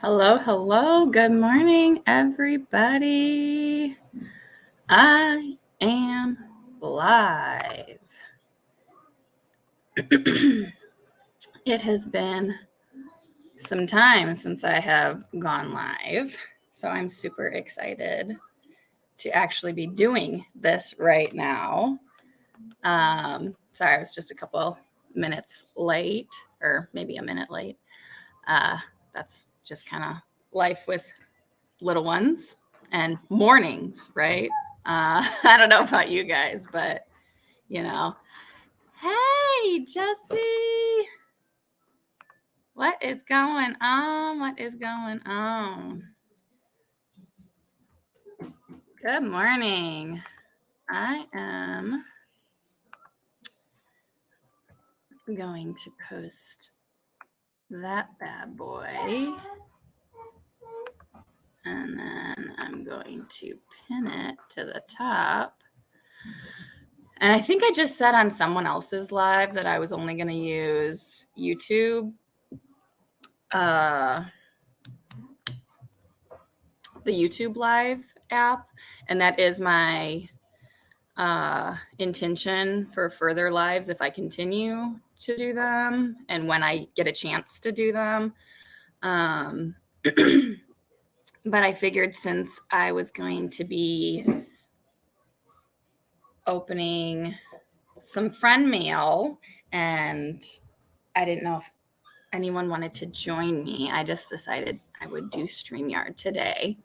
Hello, hello. Good morning, everybody. I am live. It has been some time since I have gone live, so I'm super excited to actually be doing this right now. Sorry, I was just a couple minutes late, or maybe a minute late. That's just kind of life with little ones and mornings, right? I don't know about you guys, but hey, Jesse, what is going on? What is going on? Good morning. I am going to post that bad boy, and then I'm going to pin it to the top. And I think I just said on someone else's live that I was only going to use YouTube. The YouTube Live app, and that is my intention for further lives if I continue to do them and when I get a chance to do them. But I figured since I was going to be opening some friend mail and I didn't know if anyone wanted to join me, I just decided I would do StreamYard today.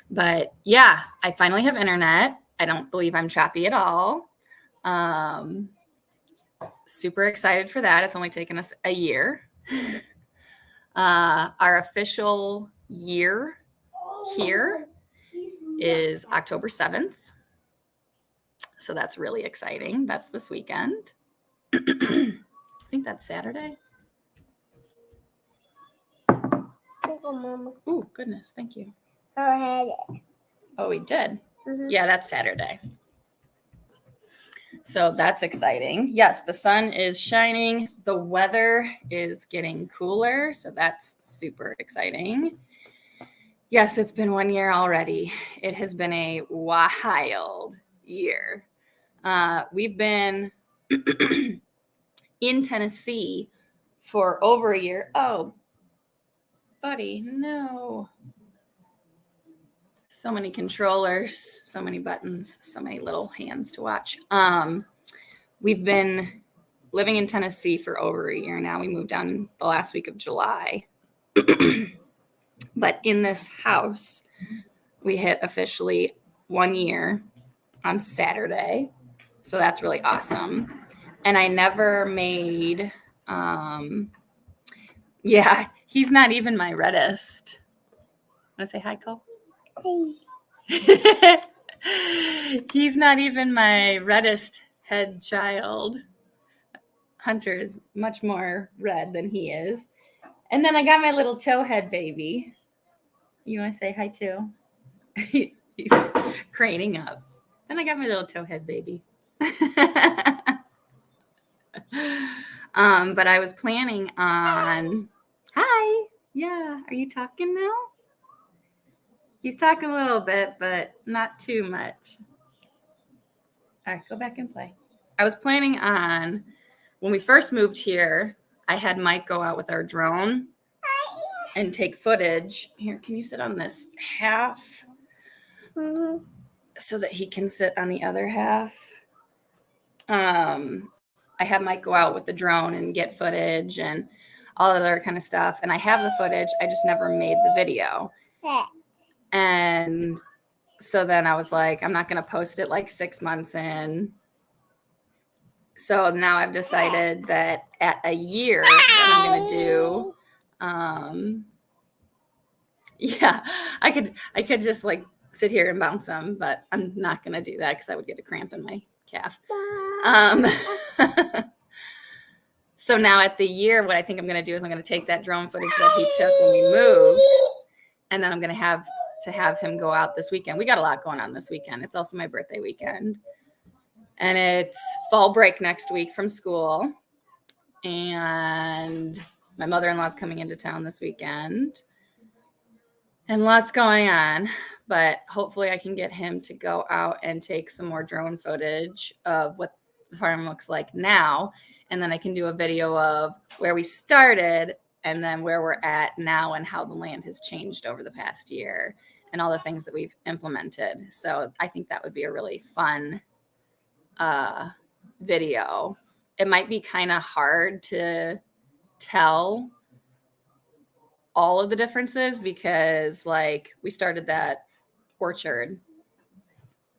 But yeah, I finally have internet. I don't believe I'm choppy at all. Super excited for that. It's only taken us a year. Our official year here is October 7th. So that's really exciting. That's this weekend. I think that's Saturday. Oh, goodness. Thank you. Oh, we did? Mm-hmm. Yeah, that's Saturday. So that's exciting. Yes, the sun is shining. The weather is getting cooler. So that's super exciting. Yes, it's been 1 year already. It has been a wild year. We've been in Tennessee for over a year. Oh, buddy, no. So many controllers, so many buttons, so many little hands to watch. We've been living in Tennessee for over a year now. We moved down the last week of July. But in this house, we hit officially 1 year on Saturday. So that's really awesome. And I never made, yeah, he's not even my reddest. Want to say hi, Cole? Hey. He's not even my reddest head child. Hunter is much more red than he is. And then I got my little towhead baby. You want to say hi too? He's craning up. Then I got my little towhead baby. But I was planning on, hi, yeah, are you talking now? He's talking a little bit, but not too much. All right, go back and play. I was planning on, when we first moved here, I had Mike go out with our drone and take footage. Here, can you sit on this half? Mm-hmm. So that he can sit on the other half. I had Mike go out with the drone and get footage and all other kind of stuff. And I have the footage. I just never made the video. And so then I was like, I'm not going to post it like 6 months in. So now I've decided that at a year, what I'm going to do, yeah, I could just like sit here and bounce them, but I'm not going to do that because I would get a cramp in my calf. So now at the year, what I think I'm going to do is I'm going to take that drone footage that he took when we moved, and then I'm going to have him go out this weekend. We got a lot going on this weekend. It's also my birthday weekend, and it's fall break next week from school, and my mother-in-law's coming into town this weekend. and lots going on, but hopefully I can get him to go out and take some more drone footage of what the farm looks like now. And then I can do a video of where we started and then where we're at now and how the land has changed over the past year and all the things that we've implemented. So I think that would be a really fun video. It might be kind of hard to tell all of the differences because like we started that orchard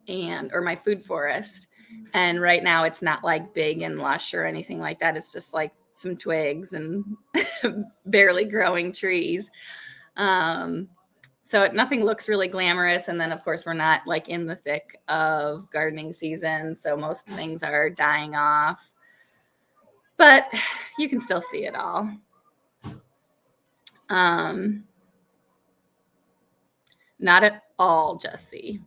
or my food forest, and right now it's not like big and lush or anything like that. It's just like some twigs and barely growing trees. So nothing looks really glamorous. And then of course we're not like in the thick of gardening season, so most things are dying off, but you can still see it all. Not at all, Jesse.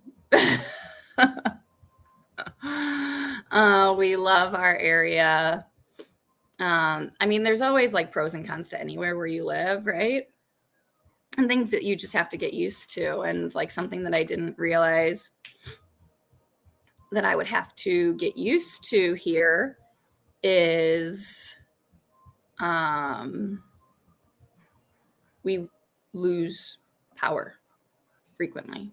We love our area. I mean, there's always like pros and cons to anywhere where you live, right? And things that you just have to get used to. And like something that I didn't realize that I would have to get used to here is we lose power frequently.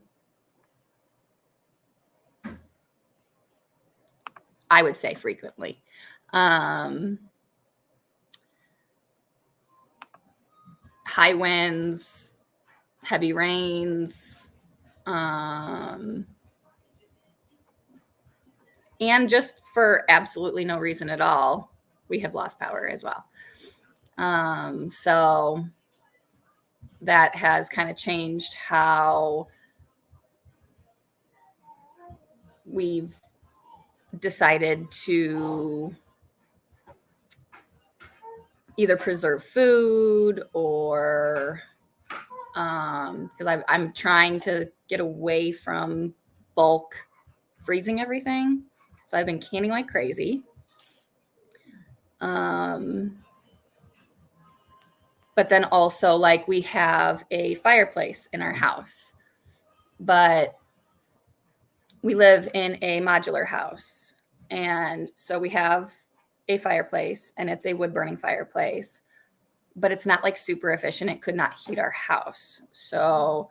I would say frequently. High winds, heavy rains, and just for absolutely no reason at all, we have lost power as well. So that has kind of changed how we've decided to either preserve food or because I'm trying to get away from bulk freezing everything. So I've been canning like crazy. But then also like we have a fireplace in our house, but we live in a modular house. And so we have a fireplace and it's a wood burning fireplace, but it's not like super efficient. It could not heat our house. So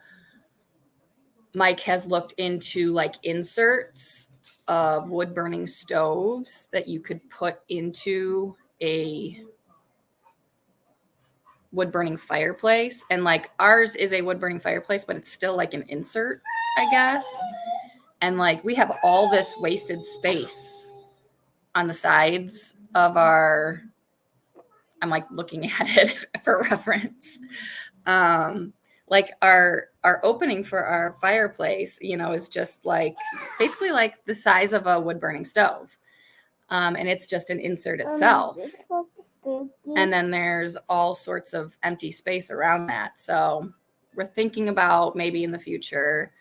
Mike has looked into like inserts of wood burning stoves that you could put into a wood burning fireplace. And like ours is a wood burning fireplace, but it's still like an insert, I guess. And like we have all this wasted space on the sides of our, I'm like looking at it for reference. Like our opening for our fireplace, you know, is just like basically like the size of a wood burning stove. And it's just an insert itself. And then there's all sorts of empty space around that. So we're thinking about maybe in the future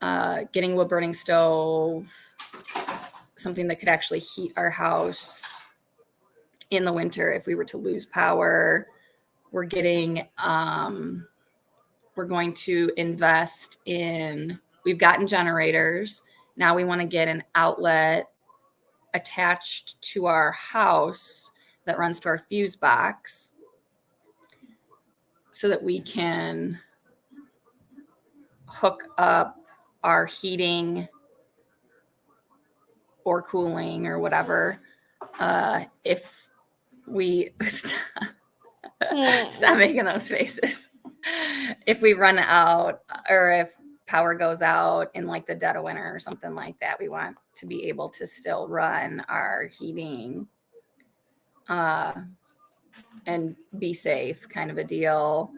getting a wood burning stove, something that could actually heat our house in the winter if we were to lose power. We're getting, we're going to invest in, we've gotten generators. Now we want to get an outlet attached to our house that runs to our fuse box so that we can hook up our heating or cooling or whatever. If we stop making those faces. If we run out or if power goes out in like the dead of winter or something like that, we want to be able to still run our heating and be safe, kind of a deal.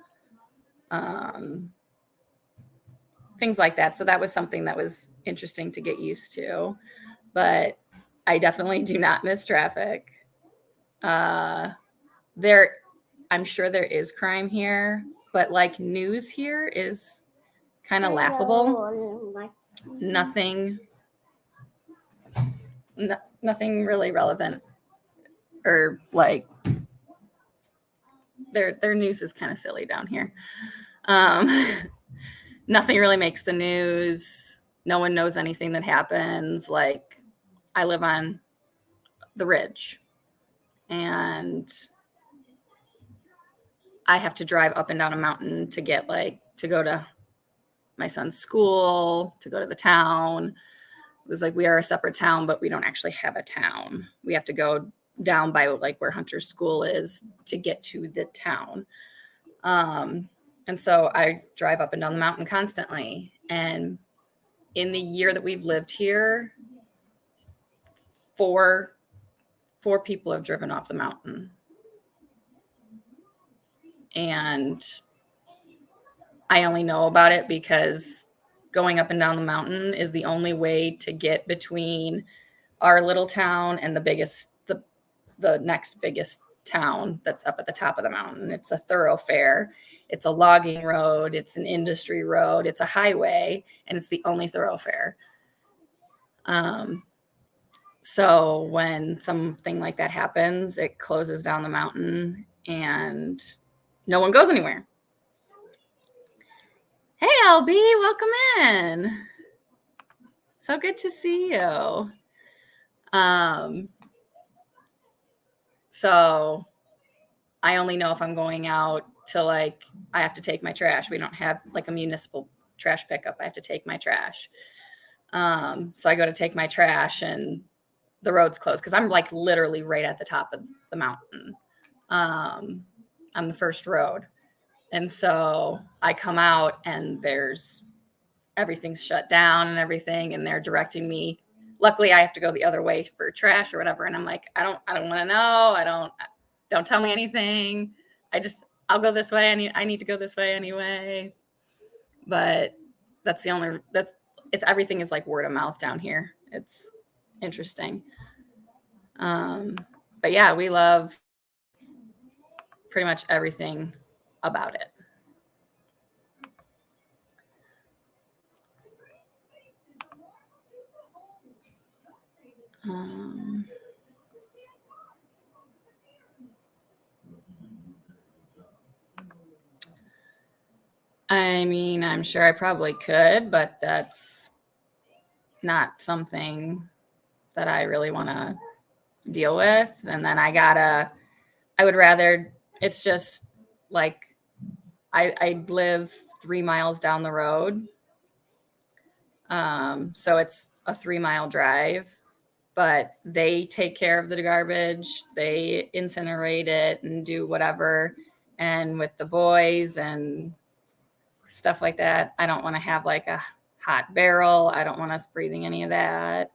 Things like that. So that was something that was interesting to get used to, but I definitely do not miss traffic. I'm sure there is crime here, but like news here is kind of laughable. Nothing really relevant, or like their news is kind of silly down here. Um, nothing really makes the news. No one knows anything that happens. Like, I live on the ridge, and I have to drive up and down a mountain to get to go to my son's school, to go to the town. It was like, we are a separate town, but we don't actually have a town. We have to go down by where Hunter's school is to get to the town. And so I drive up and down the mountain constantly. And in the year that we've lived here, four people have driven off the mountain. And I only know about it because going up and down the mountain is the only way to get between our little town and the next biggest town that's up at the top of the mountain. It's a thoroughfare. It's a logging road. It's an industry road. It's a highway, and it's the only thoroughfare. So when something like that happens, it closes down the mountain and no one goes anywhere. Hey, LB, welcome in. So good to see you. So I only know if I'm going out to I have to take my trash. We don't have a municipal trash pickup. I have to take my trash. So I go to take my trash and the road's closed because I'm literally right at the top of the mountain. On the first road. And so I come out and everything's shut down and everything, and they're directing me. Luckily, I have to go the other way for trash or whatever. And I'm like, I don't want to know. Don't tell me anything. I'll go this way. I need to go this way anyway. But everything is word of mouth down here. It's interesting. But yeah, we love pretty much everything about it. I mean, I'm sure I probably could, but that's not something that I really want to deal with. And then I would rather, it's just I live 3 miles down the road. So it's a 3-mile drive, but they take care of the garbage. They incinerate it and do whatever. And with the boys and stuff like that, I don't want to have a hot barrel. I don't want us breathing any of that.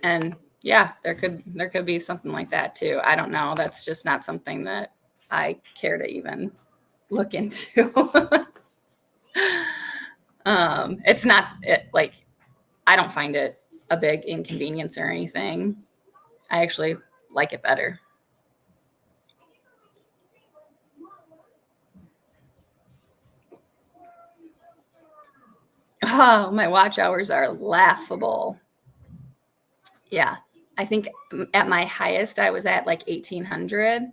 And yeah, there could be something like that too. I don't know. That's just not something that I care to even look into. It's not I don't find it a big inconvenience or anything. I actually like it better. Oh, my watch hours are laughable. Yeah. I think at my highest, I was at 1,800,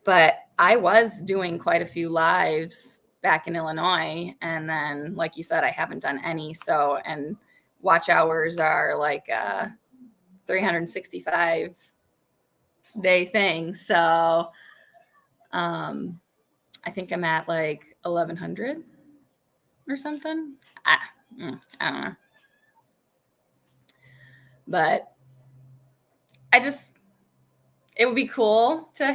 but I was doing quite a few lives back in Illinois. And then, like you said, I haven't done any. So, and watch hours are 365 day thing. So, I think I'm at 1,100 or something. I don't know. But it would be cool to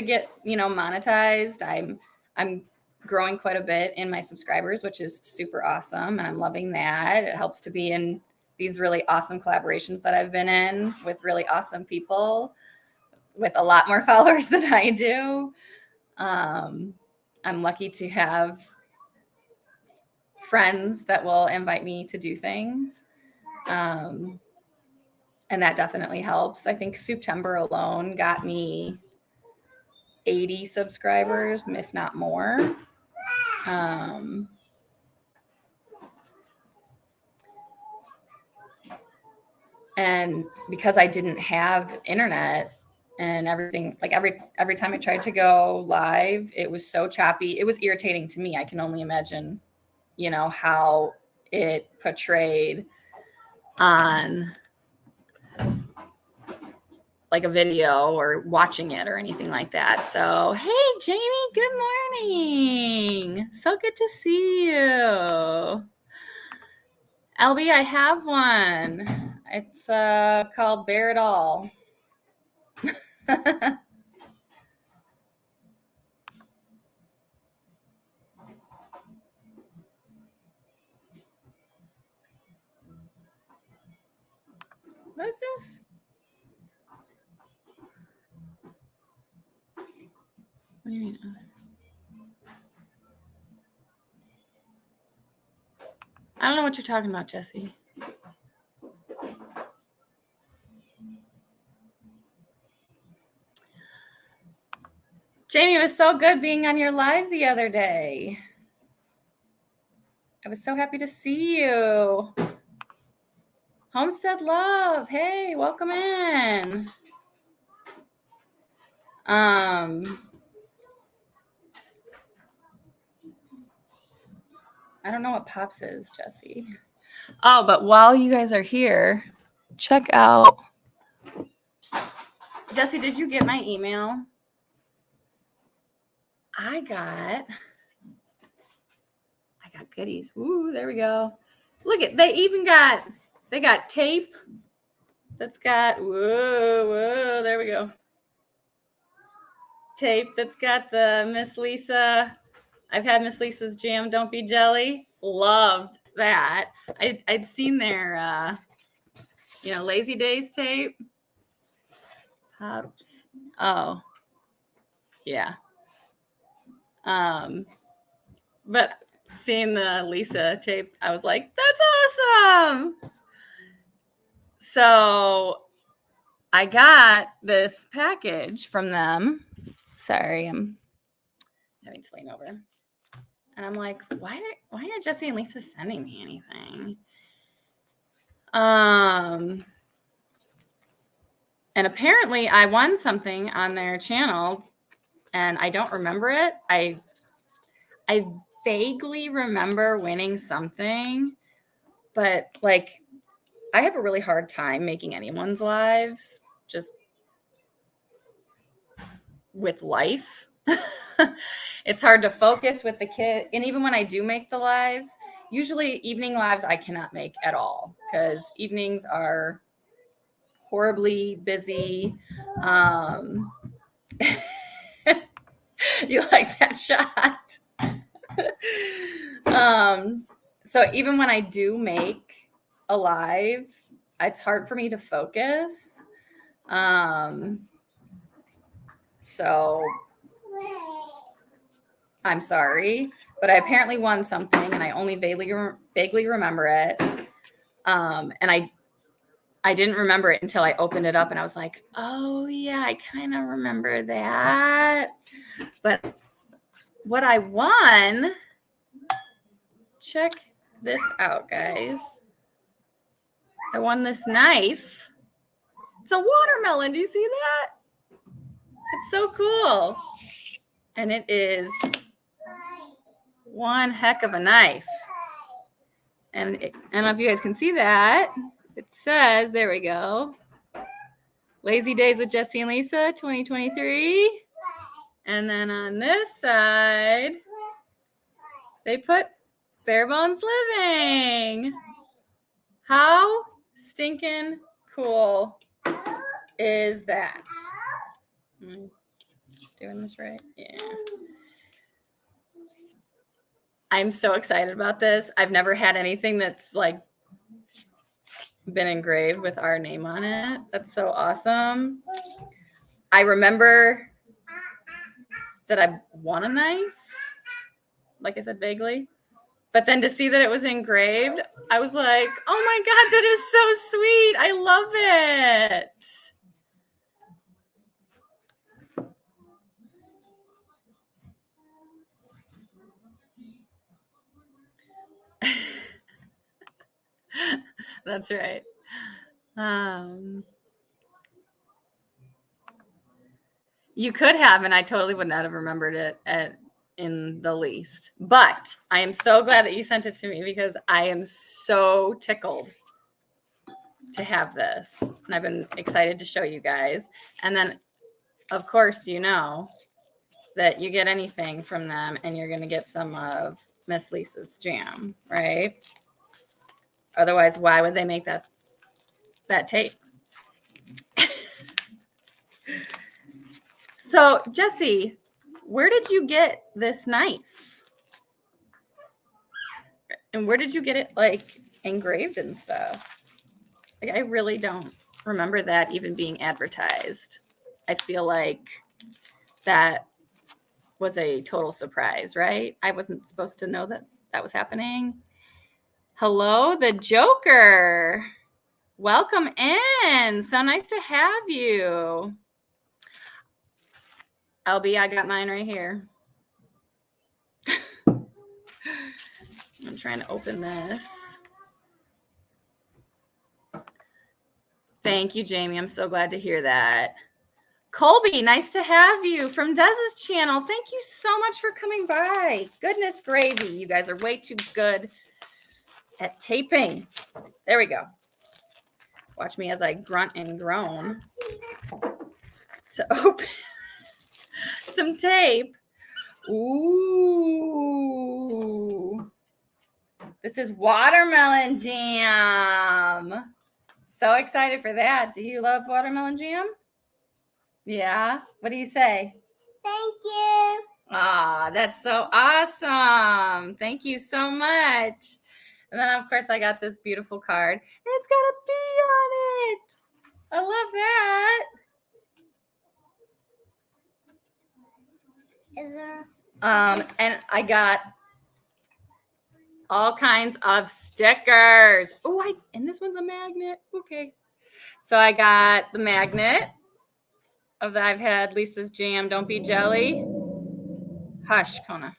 get, monetized. I'm growing quite a bit in my subscribers, which is super awesome. And I'm loving that. It helps to be in these really awesome collaborations that I've been in with really awesome people with a lot more followers than I do. I'm lucky to have friends that will invite me to do things. And that definitely helps. I think September alone got me 80 subscribers, if not more. And because I didn't have internet and everything. Like every time I tried to go live, it was so choppy. It was irritating to me. I can only imagine, how it portrayed on like a video or watching it or anything like that. So, hey, Jamie, good morning. So good to see you. LB, I have one. It's called Bear It All. What is this? What do you mean? I don't know what you're talking about, Jesse. Jamie, it was so good being on your live the other day. I was so happy to see you. Homestead Love, hey, welcome in. I don't know what Pops is, Jesse. Oh, but while you guys are here, check out. Jesse, did you get my email? I got goodies. Ooh, there we go. Look at, they got tape that's got, whoa, there we go. Tape that's got the Miss Lisa. I've had Miss Lisa's Jam, Don't Be Jelly. Loved that. I'd seen their, Lazy Days tape. Pops. Oh, yeah. But seeing the Lisa tape, I was like, that's awesome. So I got this package from them. Sorry, I'm having to lean over. And I'm like, why are Jesse and Lisa sending me anything? And apparently I won something on their channel and I don't remember it. I vaguely remember winning something, but like I have a really hard time making anyone's lives just with life. It's hard to focus with the kid. And even when I do make the lives, usually evening lives I cannot make at all because evenings are horribly busy. You like that shot? So even when I do make a live, it's hard for me to focus. So I'm sorry, but I apparently won something and I only vaguely remember it. And I didn't remember it until I opened it up and I was like, oh yeah, I kind of remember that. But what I won, check this out, guys. I won this knife. It's a watermelon. Do you see that? It's so cool. And it is one heck of a knife. And I don't know if you guys can see that. It says, there we go, Lazy Days with Jesse and Lisa 2023. And then on this side, they put Bare Bones Living. How stinking cool is that? Am I doing this right? Yeah. I'm so excited about this. I've never had anything that's like been engraved with our name on it. That's so awesome. I remember that I won a knife, like I said, vaguely. But then to see that it was engraved, I was like, oh my God, that is so sweet. I love it. That's right. You could have, and I totally would not have remembered it in the least. But I am so glad that you sent it to me because I am so tickled to have this. And I've been excited to show you guys. And then, of course, you know that you get anything from them and you're going to get some of Miss Lisa's jam, right? Otherwise, why would they make that tape? So, Jesse, where did you get this knife? And where did you get it, like, engraved and stuff? Like, I really don't remember that even being advertised. I feel like that was a total surprise, right? I wasn't supposed to know that that was happening. Hello, the Joker. Welcome in. So nice to have you. LB, I got mine right here. I'm trying to open this. Thank you, Jamie. I'm so glad to hear that. Colby, nice to have you from Dez's channel. Thank you so much for coming by. Goodness gravy. You guys are way too good at taping. There we go. Watch me as I grunt and groan to open some tape. Ooh. This is watermelon jam. So excited for that. Do you love watermelon jam? Yeah. What do you say? Thank you. Ah, that's so awesome. Thank you so much. And then, of course, I got this beautiful card. It's got a bee on it. I love that. Is there? And I got all kinds of stickers. Oh, and this one's a magnet. Okay. So I got the magnet of the I've had Lisa's jam. Don't be jelly. Hush, Kona.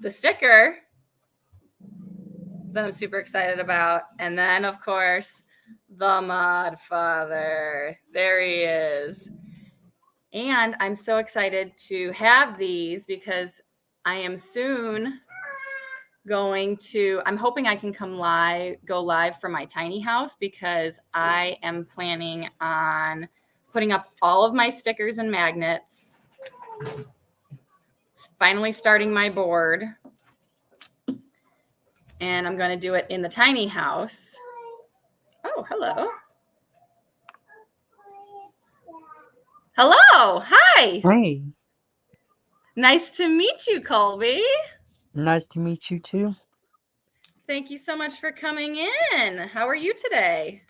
The sticker that I'm super excited about. And then, of course, the Mod Father. There he is. And I'm so excited to have these because I am soon I'm hoping I can go live from my tiny house because I am planning on putting up all of my stickers and magnets, finally starting my board, and I'm going to do it in the tiny house. Oh, hello. Hello. Hi. Hey. Nice to meet you, Colby. Nice to meet you too. Thank you so much for coming in. How are you today?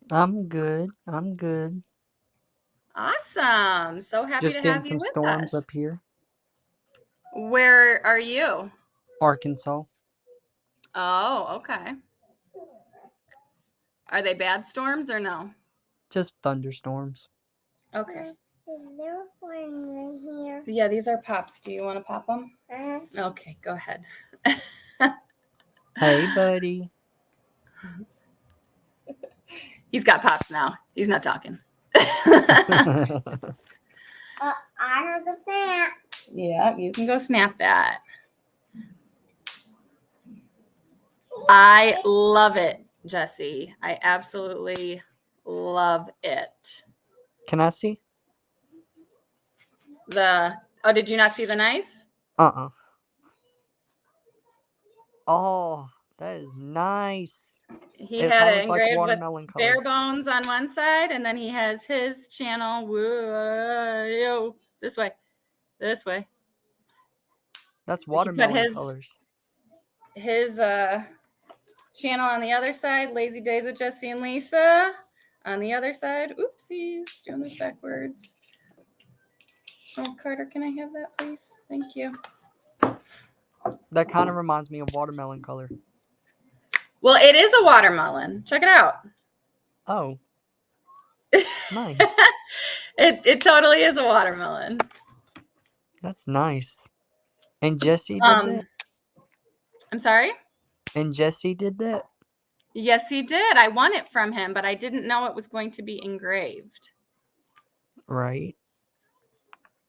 I'm good. Awesome. So happy Just to getting have you some with storms us. up here. Where are you? Arkansas. Oh, okay. Are they bad storms or no? Just thunderstorms. Okay. Is there one right here? Yeah, these are pops. Do you want to pop them? Uh-huh. Okay, go ahead. Hey, buddy. He's got pops now. He's not talking. I heard the snap. Yeah, you can go snap that. I love it, Jesse. I absolutely love it. Can I see? Oh, did you not see the knife? Uh-uh. Oh, that is nice. He It had kind of it looks like engraved with watermelon color. bare bones on one side, and then he has his channel. Whoa, this way. That's watermelon colors. His channel on the other side, Lazy Days with Jesse and Lisa. On the other side, oopsies, doing this backwards. Oh, Carter, can I have that, please? Thank you. That kind of reminds me of watermelon color. Well, it is a watermelon. Check it out. Oh. Nice. It totally is a watermelon. That's nice. And Jesse did that? I'm sorry? And Jesse did that? Yes, he did. I won it from him, but I didn't know it was going to be engraved. Right.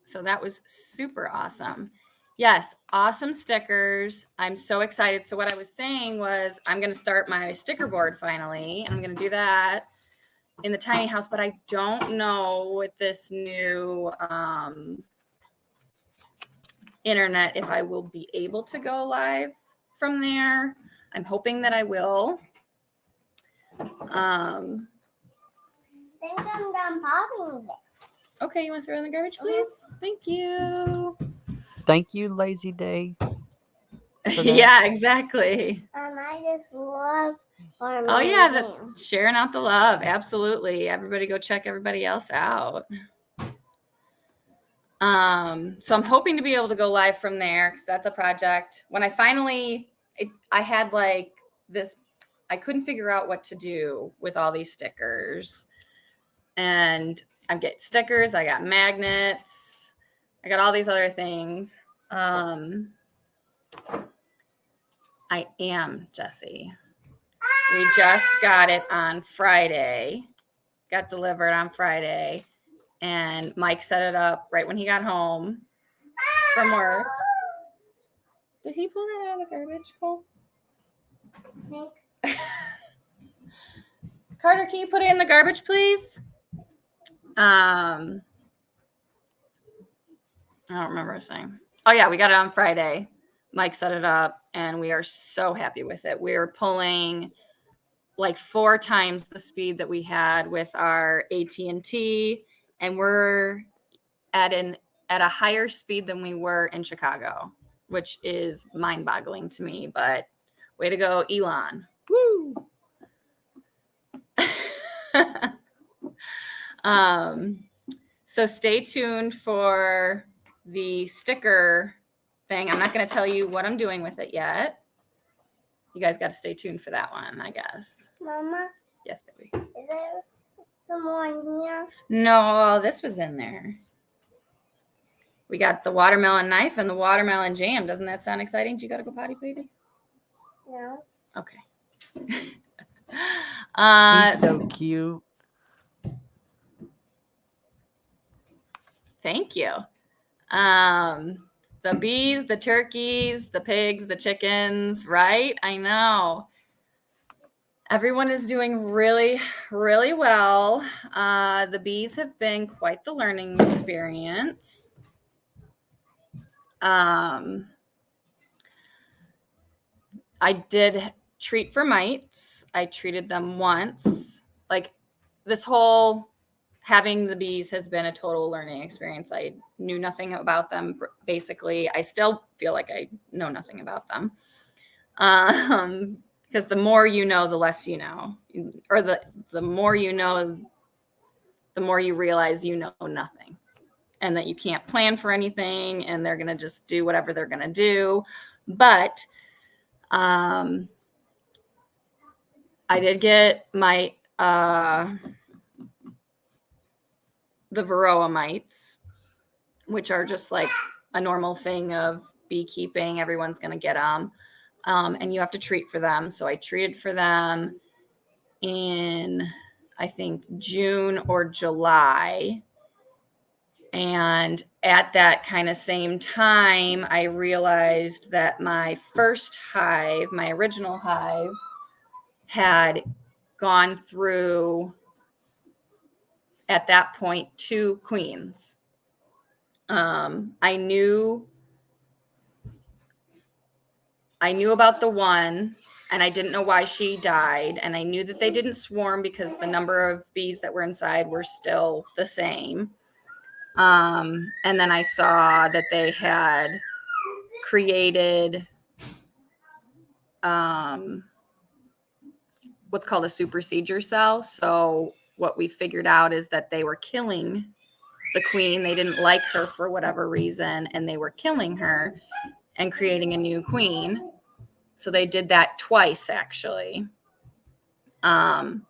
So that was super awesome. Yes, awesome stickers. I'm so excited. So what I was saying was I'm going to start my sticker board finally. I'm going to do that in the tiny house, but I don't know with this new internet if I will be able to go live from there. I'm hoping that I will. I think I'm done popping it. Okay, you want to throw it in the garbage, please? Thank you. Thank you, Lazy Day. for that. Yeah, exactly. And I just love farming. Oh yeah, sharing out the love. Absolutely. Everybody go check everybody else out. So I'm hoping to be able to go live from there because that's a project. When I finally, I had like this, I couldn't figure out what to do with all these stickers. And I get stickers, I got magnets, I got all these other things. I am Jessie. We just got it on Friday. Got delivered on Friday. And Mike set it up right when he got home from work. Did he pull that out of the garbage, Cole? Carter, can you put it in the garbage, please? I don't remember what I was saying. Oh, yeah, we got it on Friday. Mike set it up, and we are so happy with it. We're pulling like 4 times the speed that we had with our AT&T, and we're at a higher speed than we were in Chicago, which is mind-boggling to me. But way to go, Elon! Woo! So stay tuned for the sticker thing. I'm not going to tell you what I'm doing with it yet. You guys got to stay tuned for that one, I guess. Mama? Yes, baby. Is there some more in here? No, this was in there. We got the watermelon knife and the watermelon jam. Doesn't that sound exciting? Do you got to go potty, baby? No. Okay. He's so cute. Thank you. The bees, the turkeys, the pigs, the chickens, right? I know. Everyone is doing really, really well. The bees have been quite the learning experience. I did treat for mites. I treated them once. Like this whole having the bees has been a total learning experience. I knew nothing about them. Basically, I still feel like I know nothing about them. Because the more you know, the less you know, or the more you know, the more you realize you know nothing, and that you can't plan for anything, and they're gonna just do whatever they're gonna do. But I did get my the varroa mites, which are just like a normal thing of beekeeping. Everyone's gonna get them. And you have to treat for them. So I treated for them in, I think, June or July. And at that kind of same time, I realized that my first hive, my original hive, had gone through, at that point, 2 queens. I knew about the one, and I didn't know why she died. And I knew that they didn't swarm because the number of bees that were inside were still the same. And then I saw that they had created what's called a supersedure cell. So what we figured out is that they were killing the queen. They didn't like her for whatever reason, and they were killing her and creating a new queen. So they did that twice, actually. And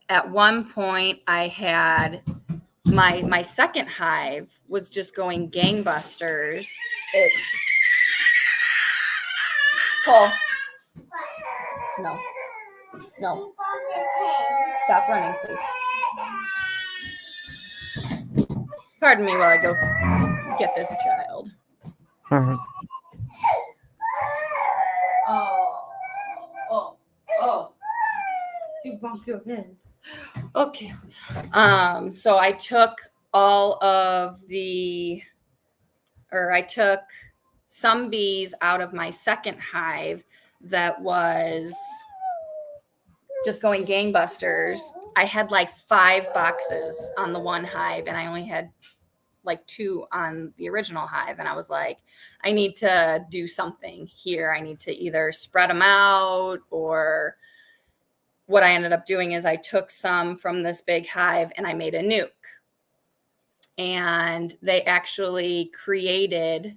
at one point, I had my second hive was just going gangbusters. Cole. No. Stop running, please. Pardon me while I go get this child. Alright. Oh. You bump your head. Okay. So I took I took some bees out of my second hive that was just going gangbusters. I had like 5 boxes on the one hive, and I only had like 2 on the original hive. And I was like, I need to do something here. I need to either spread them out, or what I ended up doing is I took some from this big hive and I made a nuke. And they actually created,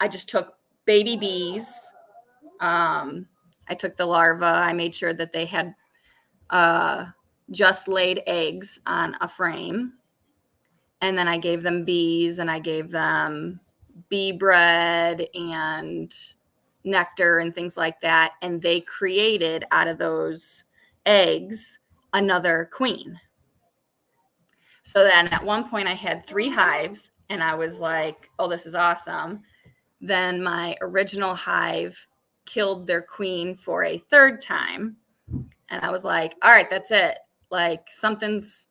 I just took baby bees. I took the larva. I made sure that they had just laid eggs on a frame. And then I gave them bees, and I gave them bee bread and nectar and things like that. And they created out of those eggs another queen. So then at one point I had 3 hives, and I was like, oh, this is awesome. Then my original hive killed their queen for a 3rd time. And I was like, all right, that's it. Like something's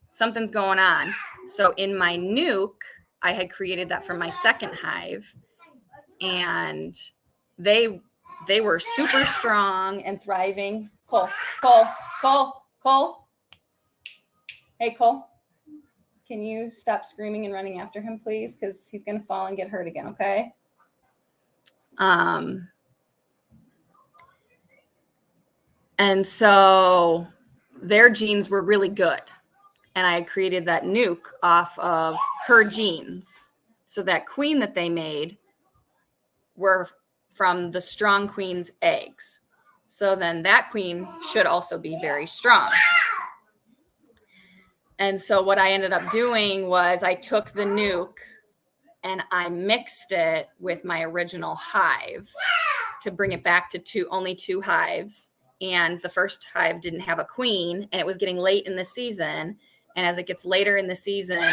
going on. So in my nuke, I had created that from my second hive, and they were super strong and thriving. Cole. Hey, Cole, can you stop screaming and running after him, please? Because he's going to fall and get hurt again, okay? And so their genes were really good. And I created that nuke off of her genes. So that queen that they made were from the strong queen's eggs. So then that queen should also be very strong. And so what I ended up doing was I took the nuke and I mixed it with my original hive to bring it back to only 2 hives. And the first hive didn't have a queen, and it was getting late in the season. And as it gets later in the season,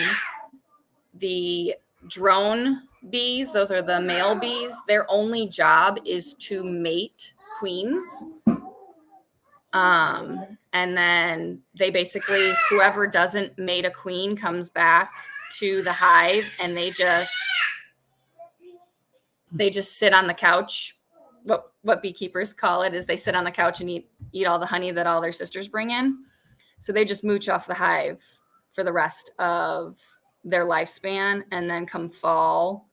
the drone bees, those are the male bees, their only job is to mate queens. And then they basically, whoever doesn't mate a queen comes back to the hive, and they just sit on the couch. What beekeepers call it is they sit on the couch and eat all the honey that all their sisters bring in. So they just mooch off the hive for the rest of their lifespan. And then come fall,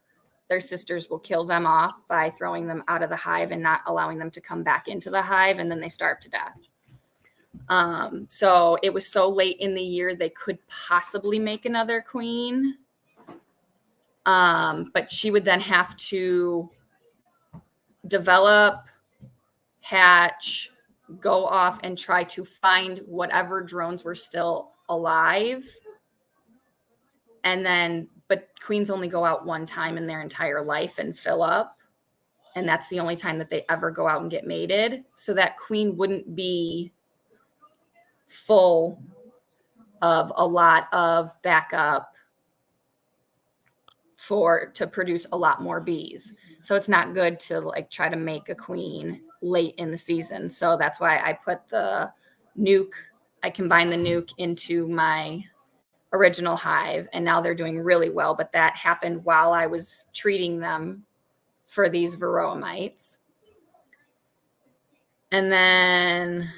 their sisters will kill them off by throwing them out of the hive and not allowing them to come back into the hive. And then they starve to death. So it was so late in the year, they could possibly make another queen. But she would then have to develop, hatch, go off and try to find whatever drones were still alive. And then, but queens only go out one time in their entire life and fill up. And that's the only time that they ever go out and get mated. So that queen wouldn't be full of a lot of backup to produce a lot more bees. So it's not good to like try to make a queen late in the season. So that's why I put the nuke, I combined the nuke into my original hive, and now they're doing really well. But that happened while I was treating them for these varroa mites. And then,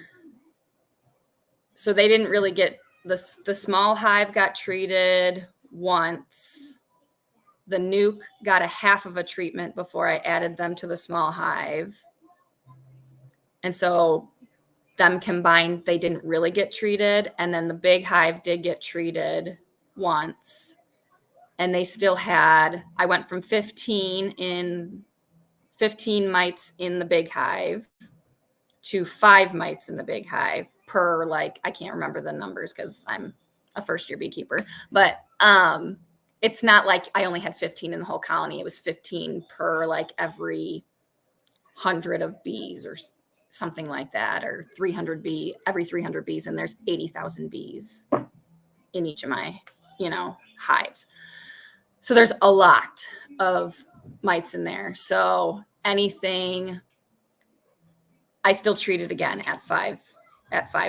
so they didn't really get, the small hive got treated once. The nuke got a half of a treatment before I added them to the small hive. And so them combined, they didn't really get treated. And then the big hive did get treated once. And they still had, I went from 15 mites in the big hive to 5 mites in the big hive per, like, I can't remember the numbers because I'm a first-year beekeeper. But it's not like I only had 15 in the whole colony. It was 15 per like every 100 of bees or something like that, or 300 every 300 bees. And there's 80,000 bees in each of my, hives. So there's a lot of mites in there. So anything, I still treat it again at five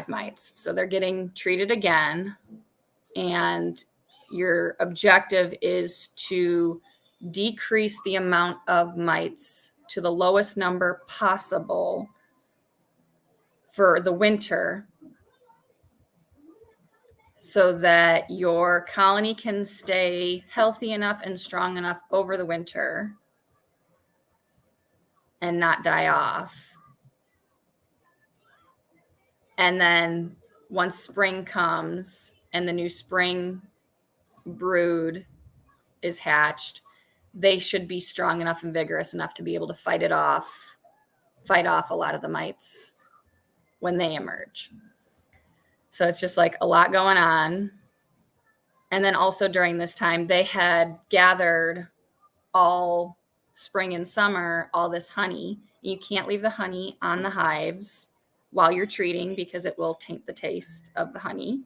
mites. So they're getting treated again. And your objective is to decrease the amount of mites to the lowest number possible for the winter, so that your colony can stay healthy enough and strong enough over the winter and not die off. And then once spring comes and the new spring brood is hatched, they should be strong enough and vigorous enough to be able to fight off a lot of the mites when they emerge. So it's just like a lot going on. And then also during this time, they had gathered all spring and summer, all this honey. You can't leave the honey on the hives while you're treating because it will taint the taste of the honey.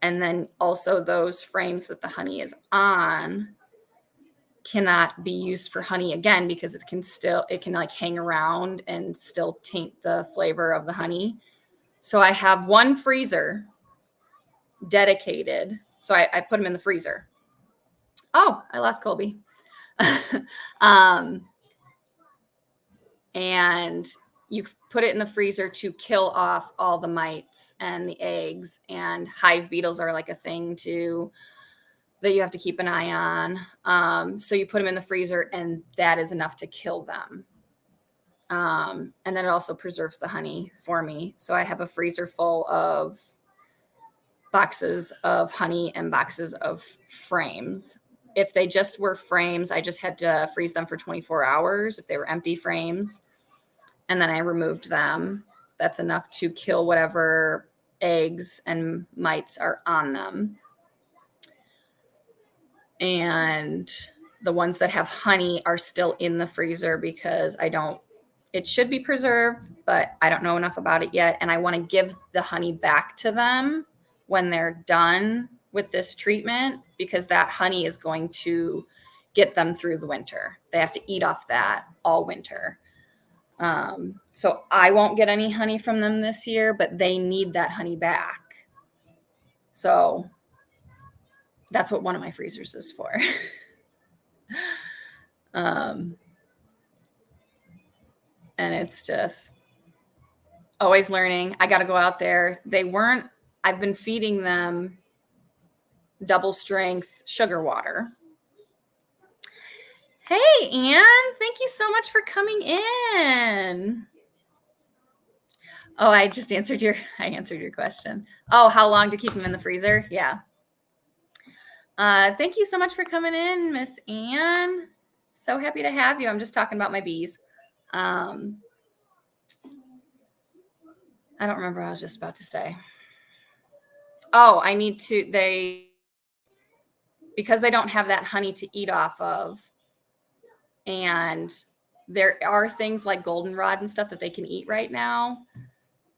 And then also those frames that the honey is on cannot be used for honey again because it can like hang around and still taint the flavor of the honey. So I have one freezer dedicated. So I put them in the freezer. Oh, I lost Colby. And you put it in the freezer to kill off all the mites and the eggs, and hive beetles are like a thing too that you have to keep an eye on. So you put them in the freezer and that is enough to kill them. And then it also preserves the honey for me. So I have a freezer full of boxes of honey and boxes of frames. If they just were frames, I just had to freeze them for 24 hours. If they were empty frames, and then I removed them, that's enough to kill whatever eggs and mites are on them. And the ones that have honey are still in the freezer because it should be preserved, but I don't know enough about it yet. And I want to give the honey back to them when they're done with this treatment, because that honey is going to get them through the winter. They have to eat off that all winter. So I won't get any honey from them this year, but they need that honey back. So that's what one of my freezers is for. And it's just always learning. I got to go out there. I've been feeding them double strength sugar water. Hey, Anne, thank you so much for coming in. Oh, I answered your question. Oh, how long to keep them in the freezer? Yeah. Thank you so much for coming in, Miss Anne. So happy to have you. I'm just talking about my bees. I don't remember what I was just about to say. Oh, because they don't have that honey to eat off of, and there are things like goldenrod and stuff that they can eat right now.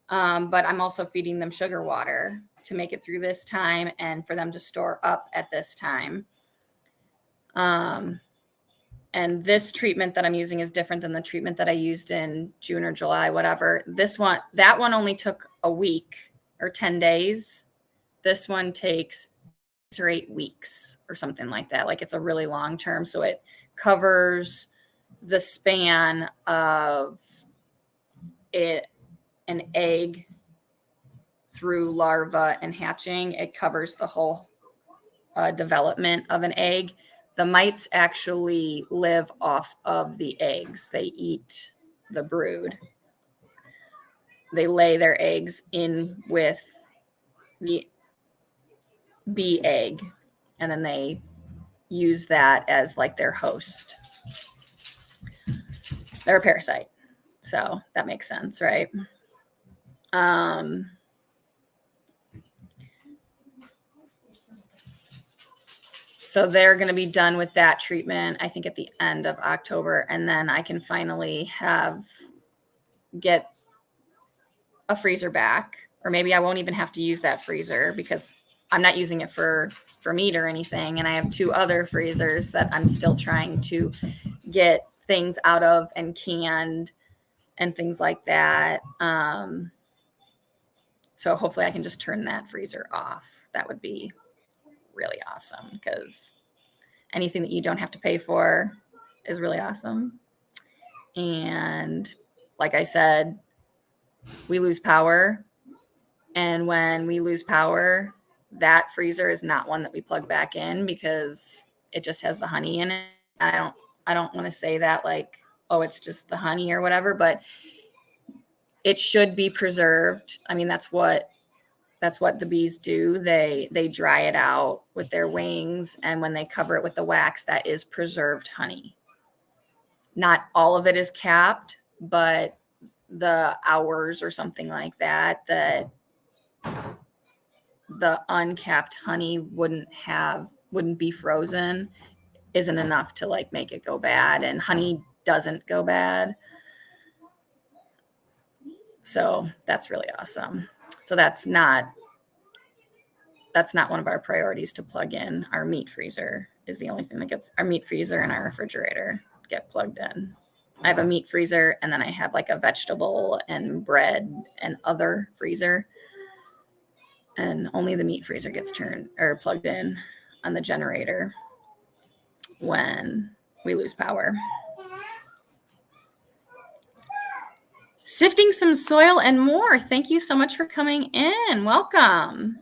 But I'm also feeding them sugar water to make it through this time and for them to store up at this time. And this treatment that I'm using is different than the treatment that I used in June or July, whatever. That one only took a week or 10 days. This one takes 6 or 8 weeks or something like that. Like, it's a really long term. So it covers the span of an egg through larva and hatching. It covers the whole development of an egg. The mites actually live off of the eggs. They eat the brood. They lay their eggs in with the bee egg, and then they use that as like their host. They're a parasite. So that makes sense, right? So they're going to be done with that treatment, I think, at the end of October. And then I can finally get a freezer back, or maybe I won't even have to use that freezer because I'm not using it for meat or anything. And I have 2 other freezers that I'm still trying to get things out of and canned and things like that. So hopefully I can just turn that freezer off. That would be really awesome, because anything that you don't have to pay for is really awesome. And like I said, we lose power. And when we lose power, that freezer is not one that we plug back in, because it just has the honey in it. I don't want to say that like, oh, it's just the honey or whatever, but it should be preserved. I mean, that's what the bees do. They dry it out with their wings, and when they cover it with the wax, that is preserved honey. Not all of it is capped, but the hours or something like that the uncapped honey wouldn't be frozen isn't enough to like make it go bad, and honey doesn't go bad. So that's really awesome. So that's not one of our priorities to plug in. Our meat freezer is the only thing that gets, our meat freezer and our refrigerator get plugged in. I have a meat freezer, and then I have like a vegetable and bread and other freezer. And only the meat freezer gets turned or plugged in on the generator when we lose power. Sifting some soil and more. Thank you so much for coming in. Welcome.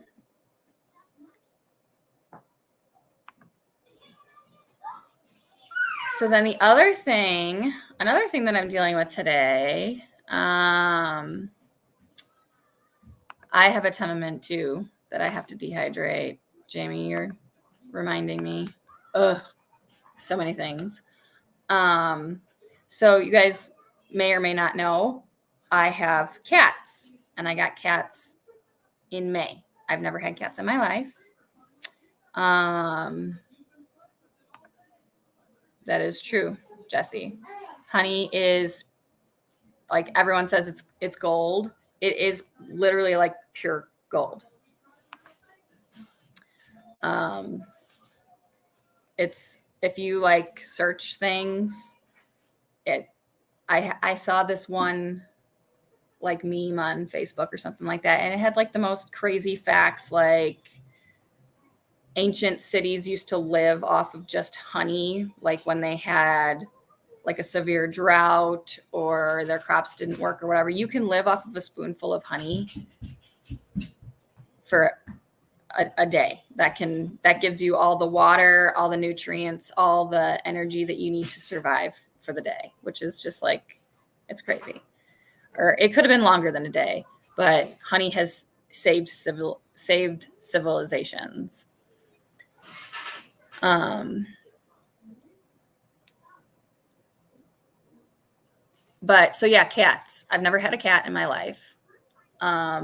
So then the another thing that I'm dealing with today, I have a ton of mint too that I have to dehydrate. Jamie, you're reminding me. Ugh, so many things. So you guys may or may not know, I have cats, and I got cats in May. I've never had cats in my life. That is true, Jesse. Honey is, like everyone says, it's gold. It is literally like pure gold. It's, if you like search things, I saw this one like meme on Facebook or something like that, and it had like the most crazy facts, like ancient cities used to live off of just honey, like when they had like a severe drought or their crops didn't work or whatever. You can live off of a spoonful of honey for a day. That gives you all the water, all the nutrients, all the energy that you need to survive for the day, which is just like, it's crazy. Or it could have been longer than a day, but honey has saved civilizations. But so yeah, cats. I've never had a cat in my life.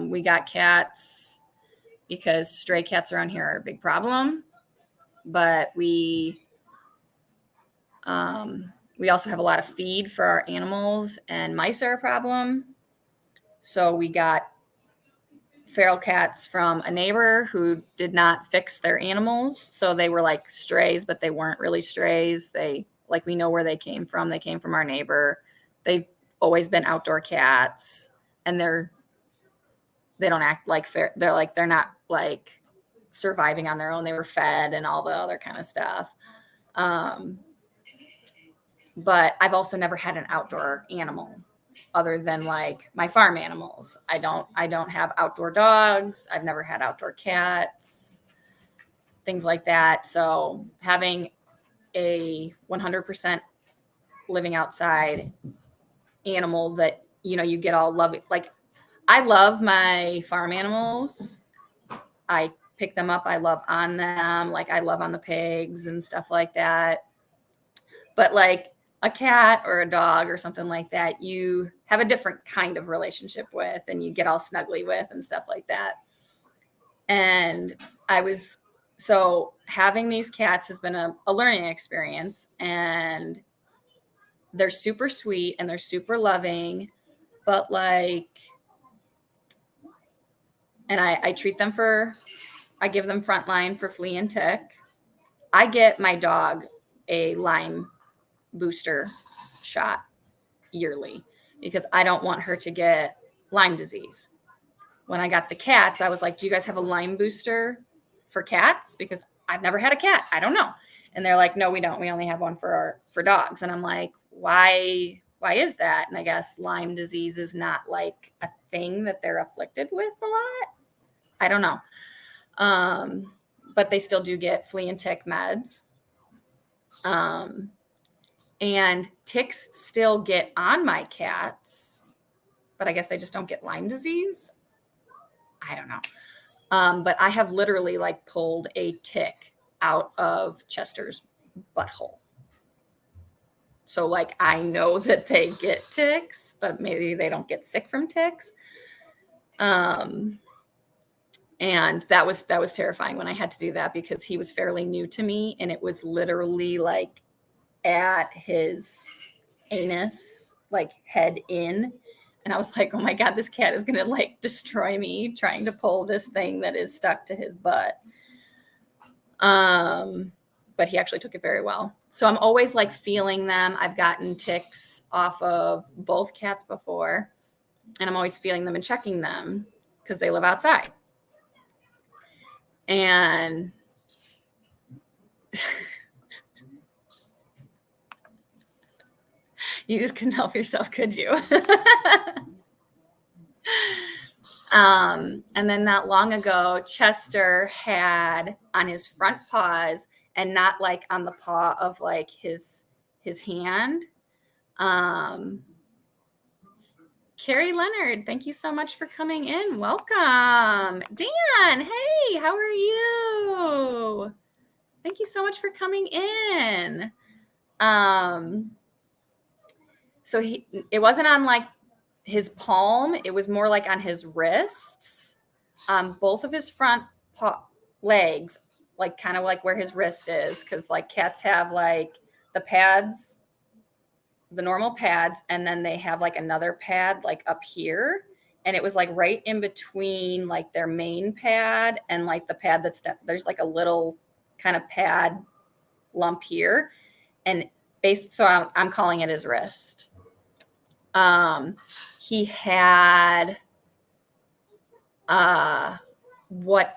We got cats because stray cats around here are a big problem. But we also have a lot of feed for our animals, and mice are a problem. So we got feral cats from a neighbor who did not fix their animals. So they were like strays, but they weren't really strays. We know where they came from. They came from our neighbor. They've always been outdoor cats, and they don't act like fair. They're not like surviving on their own. They were fed and all the other kind of stuff. But I've also never had an outdoor animal other than like my farm animals. I don't have outdoor dogs. I've never had outdoor cats, things like that. So having a 100% living outside animal that, you get all loving. Like, I love my farm animals. I pick them up. I love on them. Like, I love on the pigs and stuff like that. But like a cat or a dog or something like that, you have a different kind of relationship with, and you get all snuggly with and stuff like that. And so having these cats has been a learning experience, and they're super sweet and they're super loving, but like, and I treat them for I give them Frontline for flea and tick. I get my dog a Lyme booster shot yearly because I don't want her to get Lyme disease. When I got the cats, I was like, do you guys have a Lyme booster for cats? Because I've never had a cat. I don't know. And they're like, no, we don't. We only have one for dogs. And I'm like, why is that? And I guess Lyme disease is not like a thing that they're afflicted with a lot. I don't know. But they still do get flea and tick meds. And ticks still get on my cats, but I guess they just don't get Lyme disease. I don't know. But I have literally like pulled a tick out of Chester's butthole. So like I know that they get ticks, but maybe they don't get sick from ticks. And that was terrifying when I had to do that because he was fairly new to me, and it was literally like at his anus, like head in. And I was like, oh my God, this cat is going to like destroy me trying to pull this thing that is stuck to his butt. But he actually took it very well. So I'm always like feeling them. I've gotten ticks off of both cats before, and I'm always feeling them and checking them because they live outside. And you just couldn't help yourself, could you? And then not long ago, Chester had on his front paws, and not like on the paw of like his hand. Carrie Leonard, thank you so much for coming in. Welcome. Dan, hey, how are you? Thank you so much for coming in. So it wasn't on like his palm, it was more like on his wrists. Both of his front legs, like kind of like where his wrist is, because like cats have like the pads, the normal pads, and then they have like another pad like up here, and it was like right in between like their main pad and like the pad there's like a little kind of pad lump here, and so I'm calling it his wrist. He had what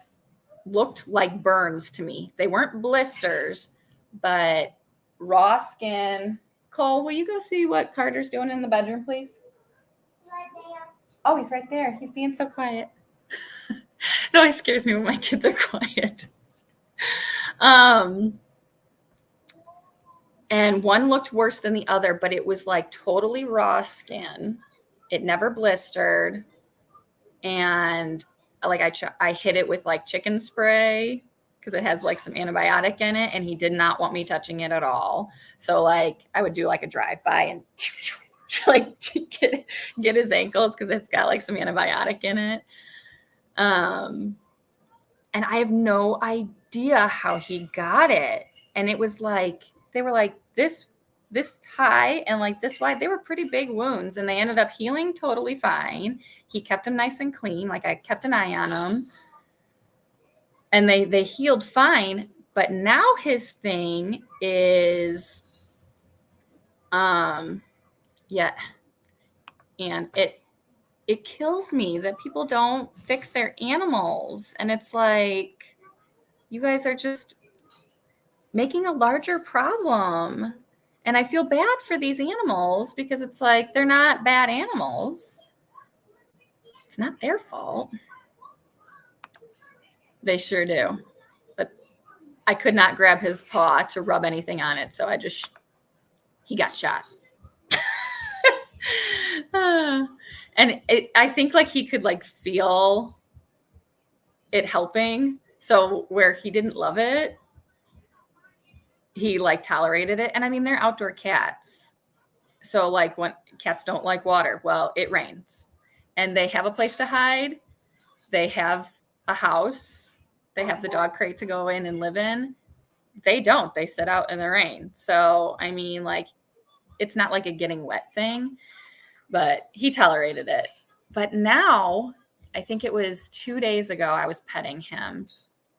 looked like burns to me. They weren't blisters, but raw skin. Cole, will you go see what Carter's doing in the bedroom, please? Right there. Oh, he's right there. He's being so quiet. It always scares me when my kids are quiet. And one looked worse than the other, but it was like totally raw skin. It never blistered. And like I hit it with like chicken spray because it has like some antibiotic in it, and he did not want me touching it at all. So like I would do like a drive-by and like get his ankles because it's got like some antibiotic in it. And I have no idea how he got it. And it was like they were like this high and like this wide. They were pretty big wounds, and they ended up healing totally fine. He kept them nice and clean. Like I kept an eye on them, and they healed fine. But now his thing is, and it kills me that people don't fix their animals. And it's like, you guys are just making a larger problem. And I feel bad for these animals because it's like, they're not bad animals. It's not their fault. They sure do. But I could not grab his paw to rub anything on it. So he got shot. And I think like he could like feel it helping. So where he didn't love it, he like tolerated it. And I mean, they're outdoor cats. So like when cats don't like water, well, it rains and they have a place to hide. They have a house. They have the dog crate to go in and live in. They don't. They sit out in the rain. So, I mean, like, it's not like a getting wet thing, but he tolerated it. But now, I think it was 2 days ago, I was petting him,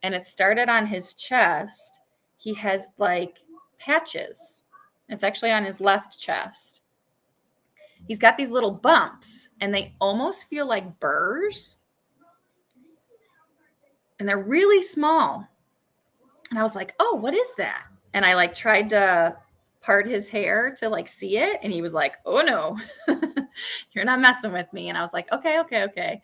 and it started on his chest. He has like patches. It's actually on his left chest. He's got these little bumps, and they almost feel like burrs. And they're really small. And I was like, oh, what is that? And I like tried to part his hair to like see it. And he was like, oh no, you're not messing with me. And I was like, okay.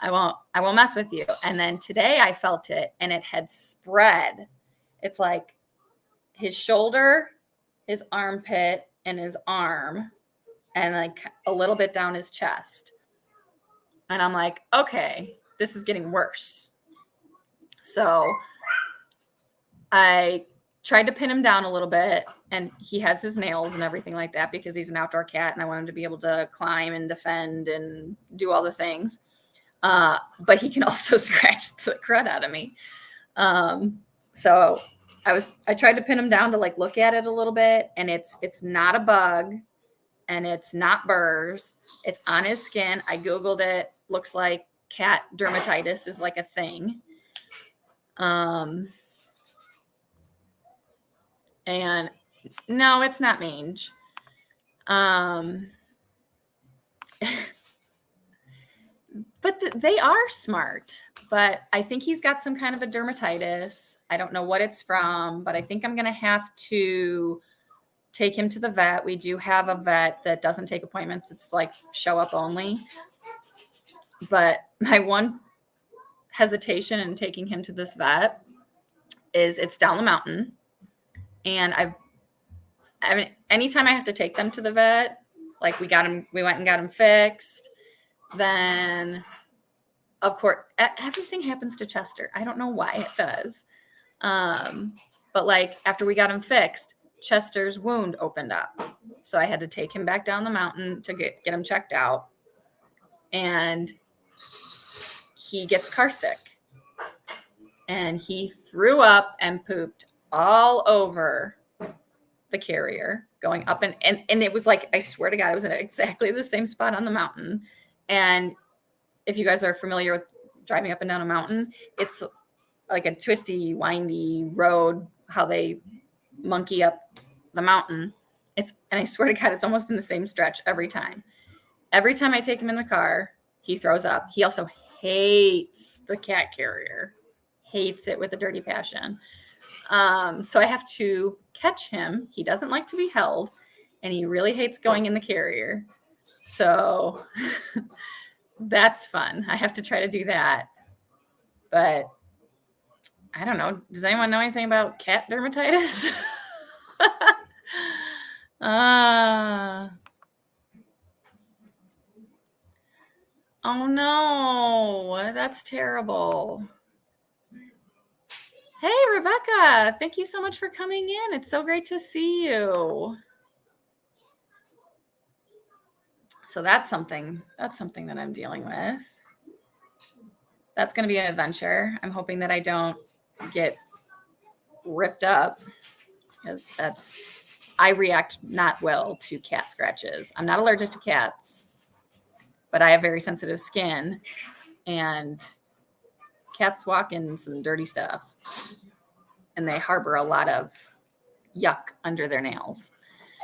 I won't mess with you. And then today I felt it, and it had spread. It's like his shoulder, his armpit, and his arm, and like a little bit down his chest. And I'm like, okay, this is getting worse. So I tried to pin him down a little bit, and he has his nails and everything like that because he's an outdoor cat, and I want him to be able to climb and defend and do all the things. But he can also scratch the crud out of me. So I tried to pin him down to like look at it a little bit, and it's not a bug, and it's not burrs. It's on his skin. I Googled it. Looks like cat dermatitis is like a thing. And no, it's not mange. But they are smart. But I think he's got some kind of a dermatitis. I don't know what it's from, but I think I'm going to have to take him to the vet. We do have a vet that doesn't take appointments. It's like show up only. But my one hesitation in taking him to this vet is it's down the mountain. And I mean, anytime I have to take them to the vet, like we went and got him fixed. Then, of course, everything happens to Chester. I don't know why it does. But like after we got him fixed, Chester's wound opened up. So I had to take him back down the mountain to get him checked out. And he gets car sick. And he threw up and pooped all over the carrier going up. And it was like, I swear to God, it was in exactly the same spot on the mountain. And if you guys are familiar with driving up and down a mountain, it's like a twisty, windy road, how they monkey up the mountain. And I swear to God, it's almost in the same stretch every time. Every time I take him in the car, he throws up. He also hates the cat carrier, hates it with a dirty passion. So I have to catch him. He doesn't like to be held, and he really hates going in the carrier. So that's fun. I have to try to do that. But I don't know. Does anyone know anything about cat dermatitis? Oh no, that's terrible. Hey, Rebecca, thank you so much for coming in. It's so great to see you. So that's something that I'm dealing with. That's going to be an adventure. I'm hoping that I don't get ripped up because I react not well to cat scratches. I'm not allergic to cats, but I have very sensitive skin, and cats walk in some dirty stuff, and they harbor a lot of yuck under their nails.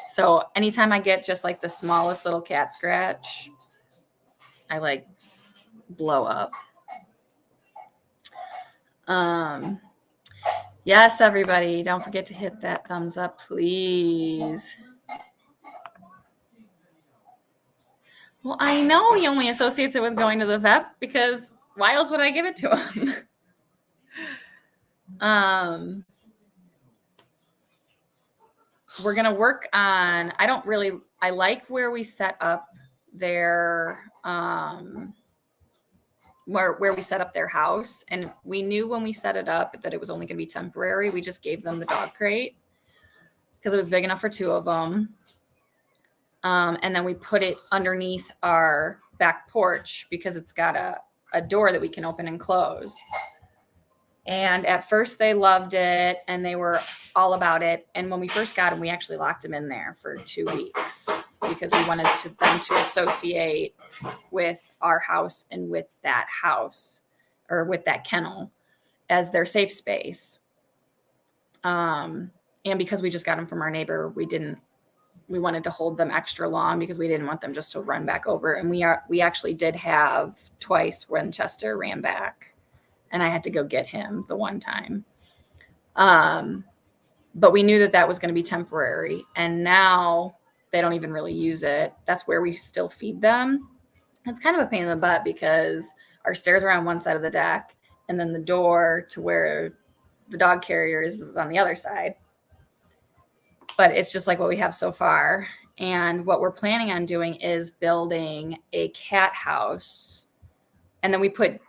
So anytime I get just like the smallest little cat scratch, I like blow up. Yes, everybody, don't forget to hit that thumbs up, please. Well, I know he only associates it with going to the vet because why else would I give it to him? We're going to work on, I like where we set up their, where we set up their house. And we knew when we set it up that it was only going to be temporary. We just gave them the dog crate because it was big enough for two of them. And then we put it underneath our back porch because it's got a door that we can open and close. And at first they loved it and they were all about it. And when we first got him, we actually locked him in there for 2 weeks because we wanted them to associate with our house and with that house or with that kennel. as their safe space. And because we just got them from our neighbor, we wanted to hold them extra long because we didn't want them just to run back over. And we actually did have twice when Chester ran back, and I had to go get him the one time. But we knew that was going to be temporary, and now they don't even really use it. That's where we still feed them. It's kind of a pain in the butt because our stairs are on one side of the deck, and then the door to where the dog carrier is on the other side. But it's just like what we have so far. And what we're planning on doing is building a cat house. And then we put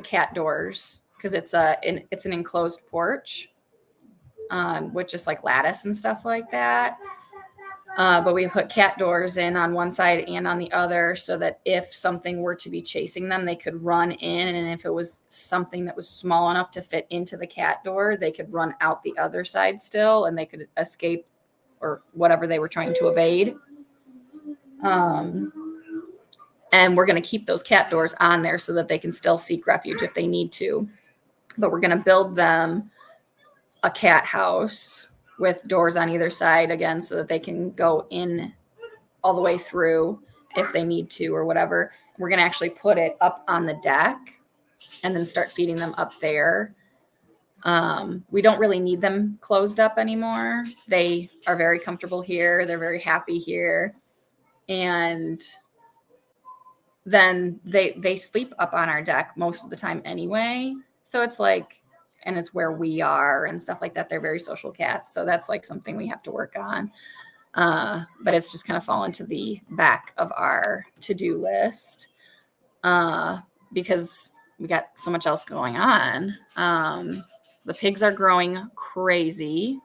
cat doors because it's an enclosed porch with just like lattice and stuff like that. But we put cat doors in on one side and on the other so that if something were to be chasing them, they could run in. And if it was something that was small enough to fit into the cat door, they could run out the other side still and they could escape or whatever they were trying to evade. And we're going to keep those cat doors on there so that they can still seek refuge if they need to. But we're going to build them a cat house with doors on either side again so that they can go in all the way through if they need to or whatever. We're going to actually put it up on the deck and then start feeding them up there. We don't really need them closed up anymore. They are very comfortable here. They're very happy here. And then they sleep up on our deck most of the time anyway. So it's like, and it's where we are and stuff like that. They're very social cats. So that's like something we have to work on. But it's just kind of fallen to the back of our to-do list because we got so much else going on. The pigs are growing crazy.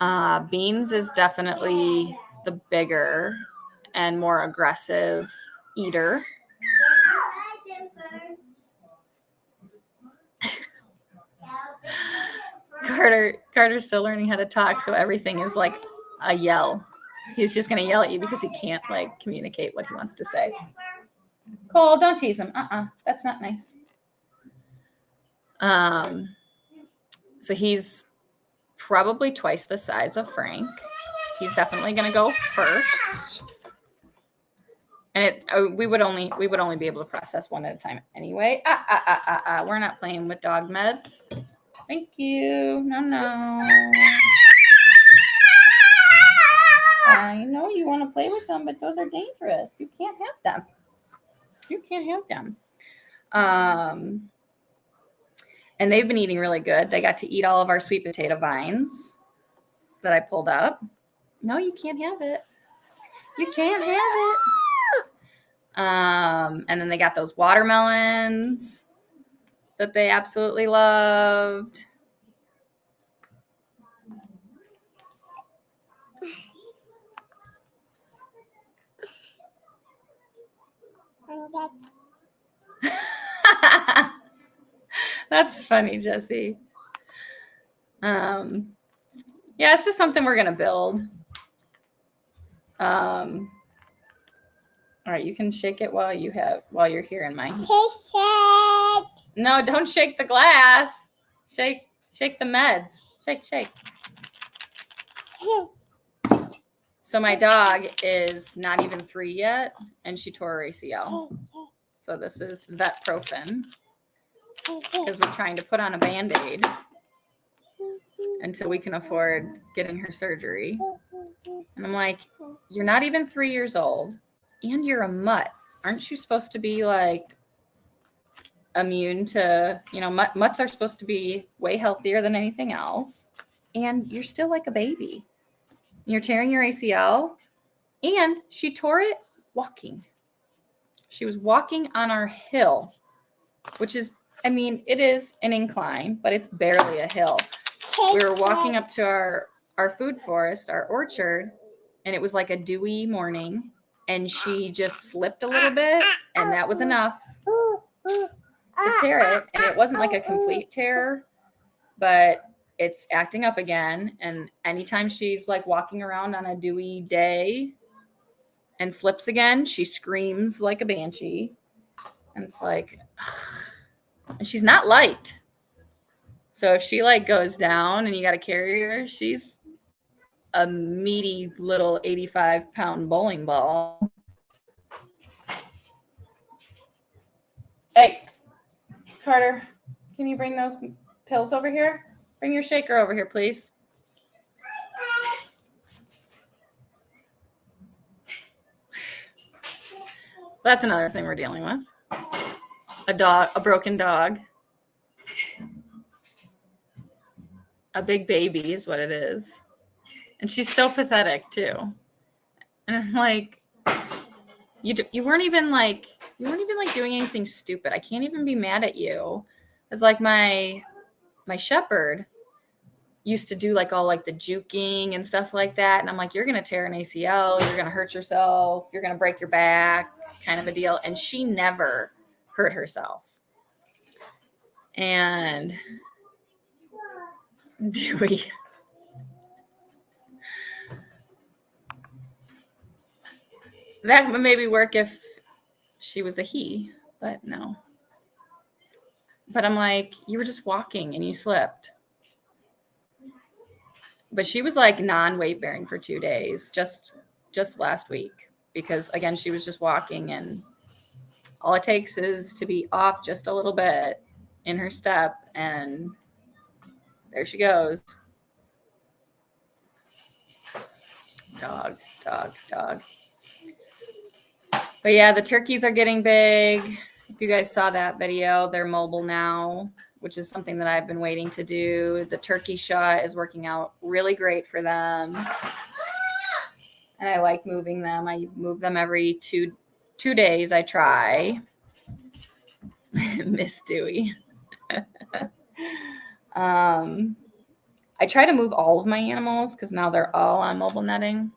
Beans is definitely the bigger and more aggressive eater. Carter's still learning how to talk, so everything is like a yell. He's just going to yell at you because he can't like communicate what he wants to say. Cole, don't tease him. That's not nice. So he's probably twice the size of Frank. He's definitely going to go first. And we would only be able to process one at a time anyway. We're not playing with dog meds. Thank you. No. I know you want to play with them, but those are dangerous. You can't have them. And they've been eating really good. They got to eat all of our sweet potato vines that I pulled up. No, you can't have it. You can't have it. And then they got those watermelons that they absolutely loved. That's funny, Jesse. Yeah, it's just something we're gonna build. All right, you can shake it while you're here in my. No, don't shake the glass. Shake the meds. Shake. So my dog is not even 3 yet, and she tore her ACL. So this is Vetprofen because we're trying to put on a Band-Aid until we can afford getting her surgery. And I'm like, you're not even 3 years old, and you're a mutt. Aren't you supposed to be like immune to, mutts are supposed to be way healthier than anything else. And you're still like a baby. You're tearing your ACL. And she tore it walking. She was walking on our hill, which is, it is an incline, but it's barely a hill. We were walking up to our food forest, our orchard, and it was like a dewy morning. And she just slipped a little bit, and that was enough to tear it. And it wasn't like a complete tear, but it's acting up again. And anytime she's like walking around on a dewy day and slips again, she screams like a banshee. And it's like, and she's not light. So if she like goes down and you got to carry her, she's a meaty little 85-pound bowling ball. Hey, Carter, can you bring those pills over here? Bring your shaker over here, please. That's another thing we're dealing with. A broken dog. A big baby is what it is. And she's so pathetic too. And I'm like, you weren't even like doing anything stupid. I can't even be mad at you. It's like my shepherd used to do like all like the juking and stuff like that. And I'm like, you're going to tear an ACL. You're going to hurt yourself. You're going to break your back, kind of a deal. And she never hurt herself. And Dewey. That would maybe work if she was a he, but no. But I'm like, you were just walking and you slipped. But she was like non-weight bearing for 2 days, just last week, because again, she was just walking, and all it takes is to be off just a little bit in her step, and there she goes. Dog. But yeah, the turkeys are getting big. If you guys saw that video, they're mobile now, which is something that I've been waiting to do. The turkey shot is working out really great for them. And I like moving them. I move them every two days. I try. Miss Dewey. I try to move all of my animals because now they're all on mobile netting.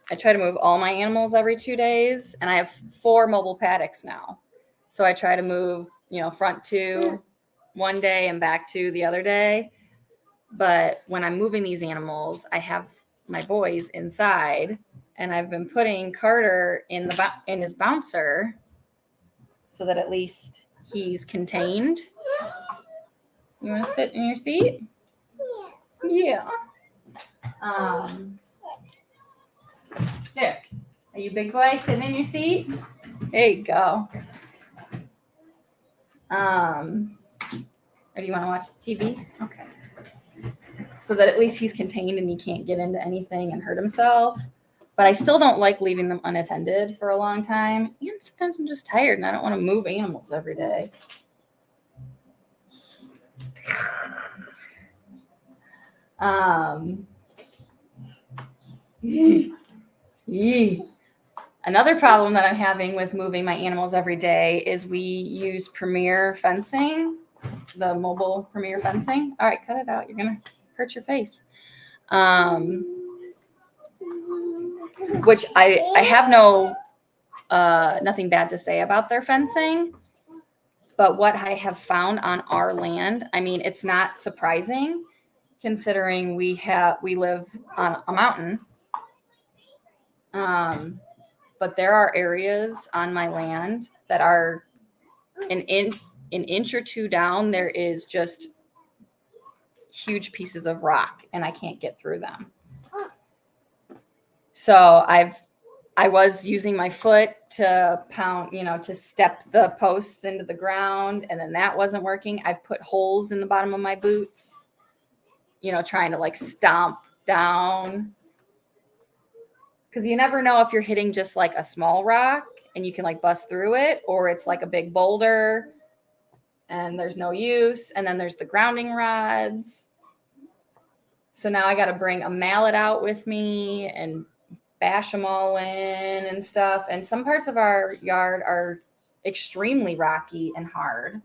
I try to move all my animals every 2 days, and I have 4 mobile paddocks now. So I try to move, front 2 one day and back 2 the other day. But when I'm moving these animals, I have my boys inside, and I've been putting Carter in his bouncer so that at least he's contained. You want to sit in your seat? Yeah. There. Are you big boy sitting in your seat? There you go. Or do you want to watch TV? Okay. So that at least he's contained and he can't get into anything and hurt himself. But I still don't like leaving them unattended for a long time. And sometimes I'm just tired and I don't want to move animals every day. Another problem that I'm having with moving my animals every day is we use Premier fencing, the mobile Premier fencing. All right, cut it out. You're going to hurt your face. Which I have nothing bad to say about their fencing. But what I have found on our land, I mean, it's not surprising considering we live on a mountain. But there are areas on my land that are an inch or 2 down. There is just huge pieces of rock, and I can't get through them. So I was using my foot to pound, to step the posts into the ground, and then that wasn't working. I've put holes in the bottom of my boots, trying to like stomp down. Because you never know if you're hitting just like a small rock and you can like bust through it, or it's like a big boulder and there's no use. And then there's the grounding rods. So now I got to bring a mallet out with me and bash them all in and stuff. And some parts of our yard are extremely rocky and hard.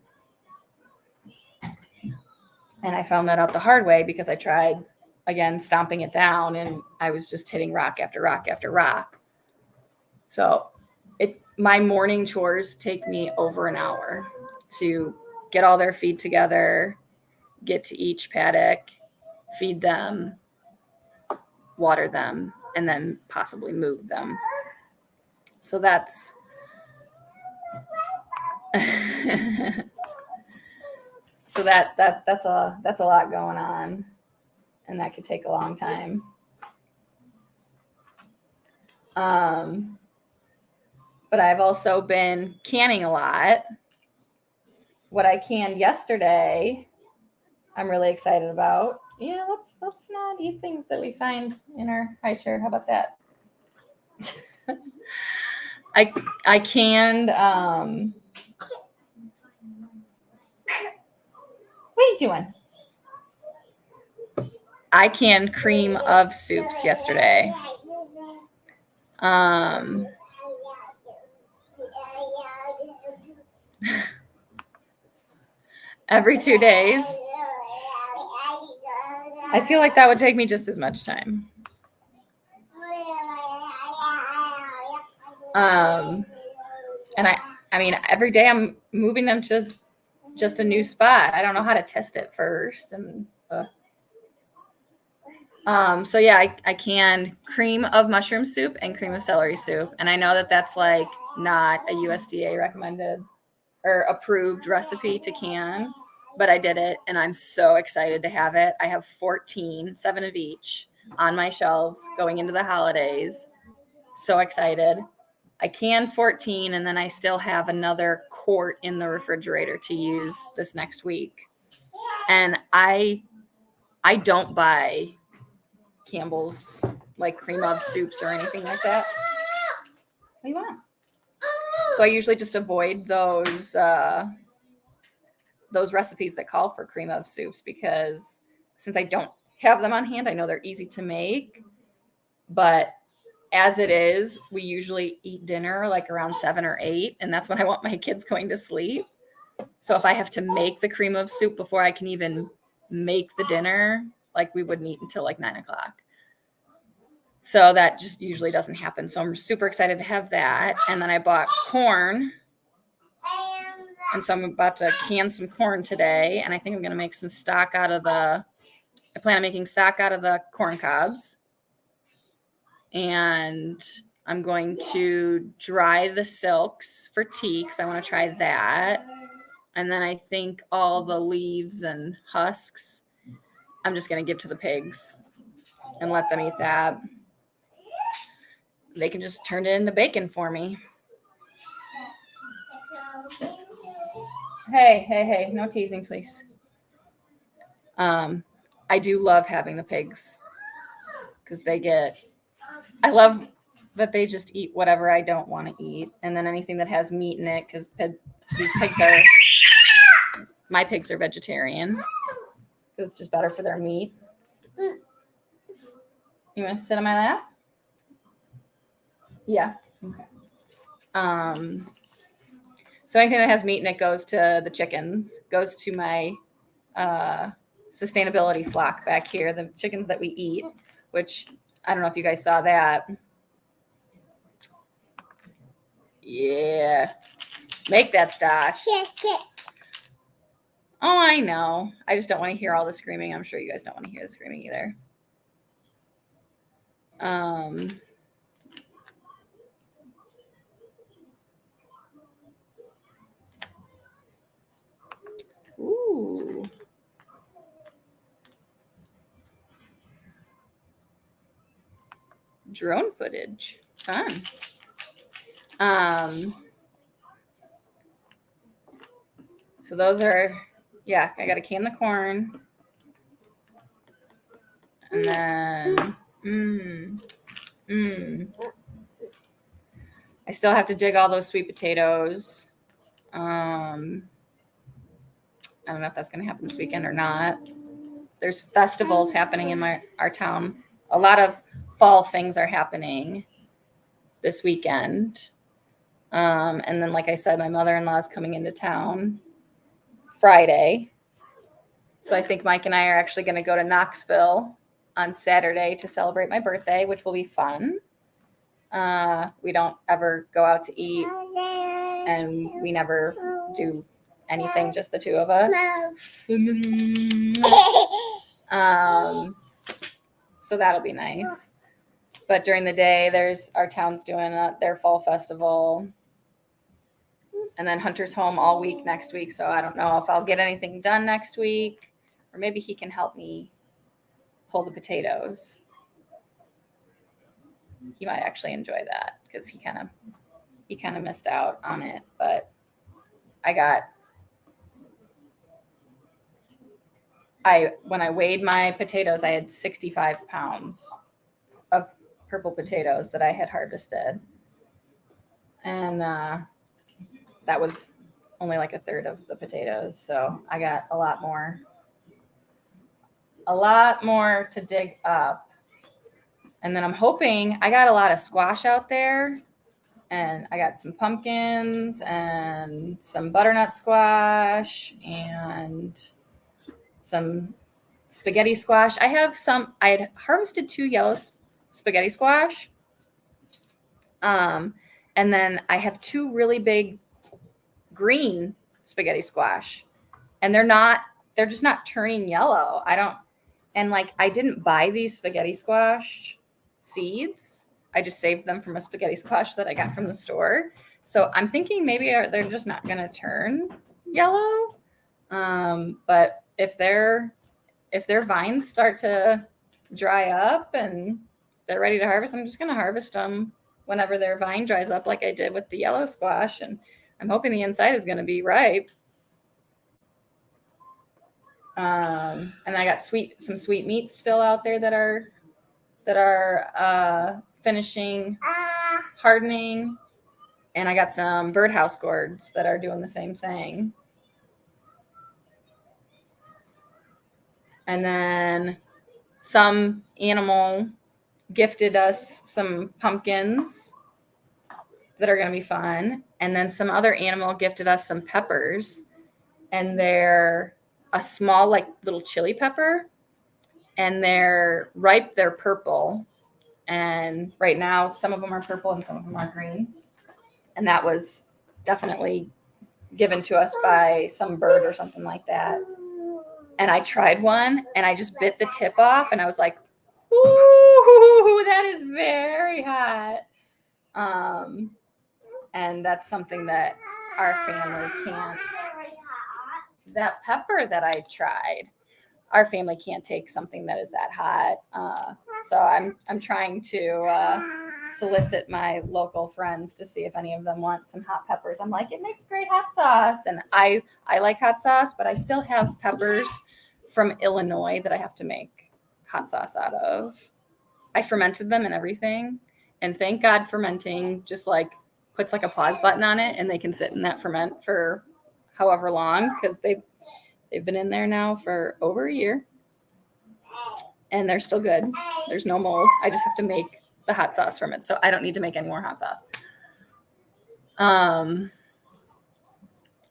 And I found that out the hard way because I tried, again, stomping it down, and I was just hitting rock after rock after rock. So my morning chores take me over an hour to get all their feed together, get to each paddock, feed them, water them, and then possibly move them. So that's So that's a lot going on, and that could take a long time. But I've also been canning a lot. What I canned yesterday, I'm really excited about. Yeah, let's not eat things that we find in our high chair. How about that? I canned what are you doing? I canned cream of soups yesterday. Every 2 days. I feel like that would take me just as much time. And I mean, every day I'm moving them to just a new spot. I don't know how to test it first. And so yeah, I canned cream of mushroom soup and cream of celery soup. And I know that that's like not a USDA recommended or approved recipe to can, but I did it and I'm so excited to have it. I have 14, 7 of each on my shelves going into the holidays. So excited. I canned 14 and then I still have another quart in the refrigerator to use this next week. And I don't buy Campbell's like cream of soups or anything like that. What do you want? So I usually just avoid those recipes that call for cream of soups because since I don't have them on hand, I know they're easy to make. But as it is, we usually eat dinner like around 7 or 8, and that's when I want my kids going to sleep. So if I have to make the cream of soup before I can even make the dinner, like we wouldn't eat until like 9 o'clock. So that just usually doesn't happen. So I'm super excited to have that. And then I bought corn. And so I'm about to can some corn today. And I think I'm going to make some stock out of I plan on making stock out of the corn cobs. And I'm going to dry the silks for tea because I want to try that. And then I think all the leaves and husks, I'm just going to give to the pigs and let them eat that. They can just turn it into bacon for me. Hey, no teasing, please. I do love having the pigs because I love that they just eat whatever I don't want to eat. And then anything that has meat in it, because my pigs are vegetarian because it's just better for their meat. You want to sit on my lap? Yeah. Okay. So anything that has meat in it goes to the chickens, goes to my sustainability flock back here, the chickens that we eat, which I don't know if you guys saw that. Yeah. Make that stock. Oh, I know. I just don't want to hear all the screaming. I'm sure you guys don't want to hear the screaming either. Ooh. Drone footage. Fun. So those are, yeah, I got to can the corn. And then, I still have to dig all those sweet potatoes. I don't know if that's going to happen this weekend or not. There's festivals happening in our town. A lot of fall things are happening this weekend. And then, like I said, my mother-in-law is coming into town Friday. So I think Mike and I are actually going to go to Knoxville on Saturday to celebrate my birthday, which will be fun. We don't ever go out to eat, and we never do anything, just the two of us. So that'll be nice. But during the day, our town's doing their fall festival. And then Hunter's home all week next week, so I don't know if I'll get anything done next week, or maybe he can help me pull the potatoes. He might actually enjoy that because he kind of missed out on it. But when I weighed my potatoes, I had 65 pounds of purple potatoes that I had harvested, and that was only like a third of the potatoes. So I got a lot more to dig up. And then I'm hoping, I got a lot of squash out there, and I got some pumpkins and some butternut squash and some spaghetti squash. I had harvested 2 yellow spaghetti squash. And then I have 2 really big green spaghetti squash, and they're just not turning yellow. I didn't buy these spaghetti squash seeds. I just saved them from a spaghetti squash that I got from the store. So I'm thinking maybe they're just not going to turn yellow. But if their vines start to dry up and they're ready to harvest, I'm just going to harvest them whenever their vine dries up, like I did with the yellow squash. And I'm hoping the inside is going to be ripe. And I got some sweet meats still out there that are finishing hardening, and I got some birdhouse gourds that are doing the same thing. And then some animal gifted us some pumpkins that are going to be fun, and then some other animal gifted us some peppers, and they're a small like little chili pepper, and they're ripe, they're purple. And right now, some of them are purple and some of them are green. And that was definitely given to us by some bird or something like that. And I tried one and I just bit the tip off and I was like, ooh, that is very hot. And that's something that our family can't. That pepper that I tried, our family can't take something that is that hot. So I'm trying to solicit my local friends to see if any of them want some hot peppers. I'm like, it makes great hot sauce. And I like hot sauce, but I still have peppers from Illinois that I have to make hot sauce out of. I fermented them and everything. And thank God fermenting just like puts like a pause button on it, and they can sit in that ferment for however long, because they've been in there now for over a year. And they're still good. There's no mold. I just have to make the hot sauce from it. So I don't need to make any more hot sauce.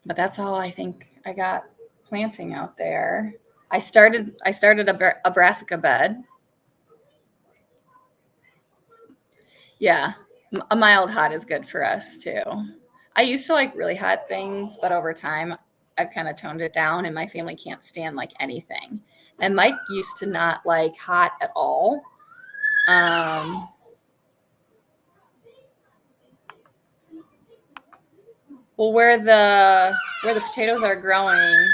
But that's all I think I got planting out there. I started a brassica bed. Yeah, a mild hot is good for us too. I used to like really hot things, but over time I've kind of toned it down, and my family can't stand like anything. And Mike used to not like hot at all. Well, where the potatoes are growing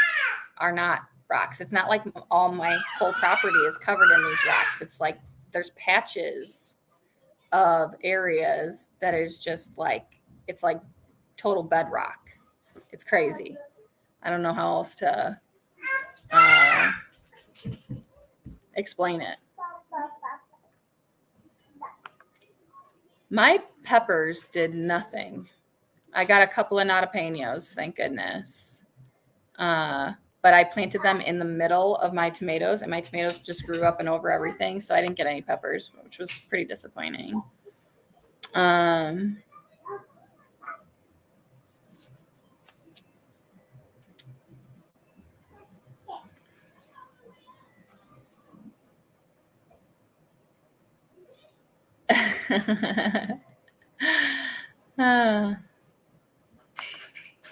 are not rocks. It's not like all my whole property is covered in these rocks. It's like there's patches of areas that is just like, it's like total bedrock. It's crazy. I don't know how else to explain it. My peppers did nothing. I got a couple of natapenos, thank goodness. But I planted them in the middle of my tomatoes, and my tomatoes just grew up and over everything. So I didn't get any peppers, which was pretty disappointing. I'm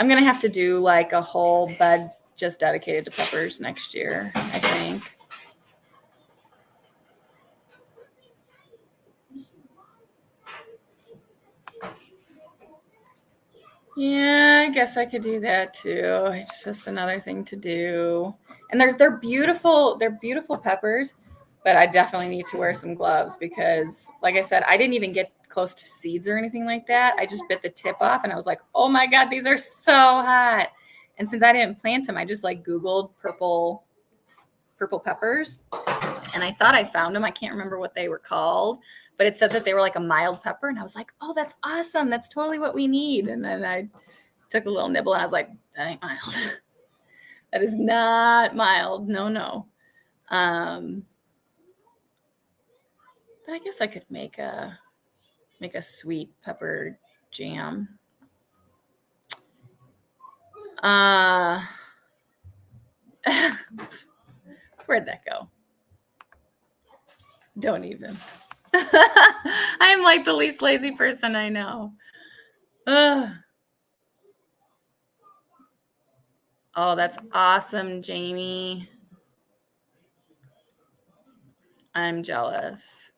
going to have to do like a whole bed just dedicated to peppers next year, I think. Yeah, I guess I could do that too. It's just another thing to do. And they're beautiful. They're beautiful peppers, but I definitely need to wear some gloves because, like I said, I didn't even get close to seeds or anything like that. I just bit the tip off and I was like, oh my God, these are so hot. And since I didn't plant them, I just like Googled purple peppers. And I thought I found them. I can't remember what they were called, but it said that they were like a mild pepper. And I was like, oh, that's awesome. That's totally what we need. And then I took a little nibble and I was like, that ain't mild. That is not mild. No. But I guess I could make a sweet pepper jam. Where'd that go? Don't even. I'm like the least lazy person I know. Ugh. Oh, that's awesome, Jamie. I'm jealous.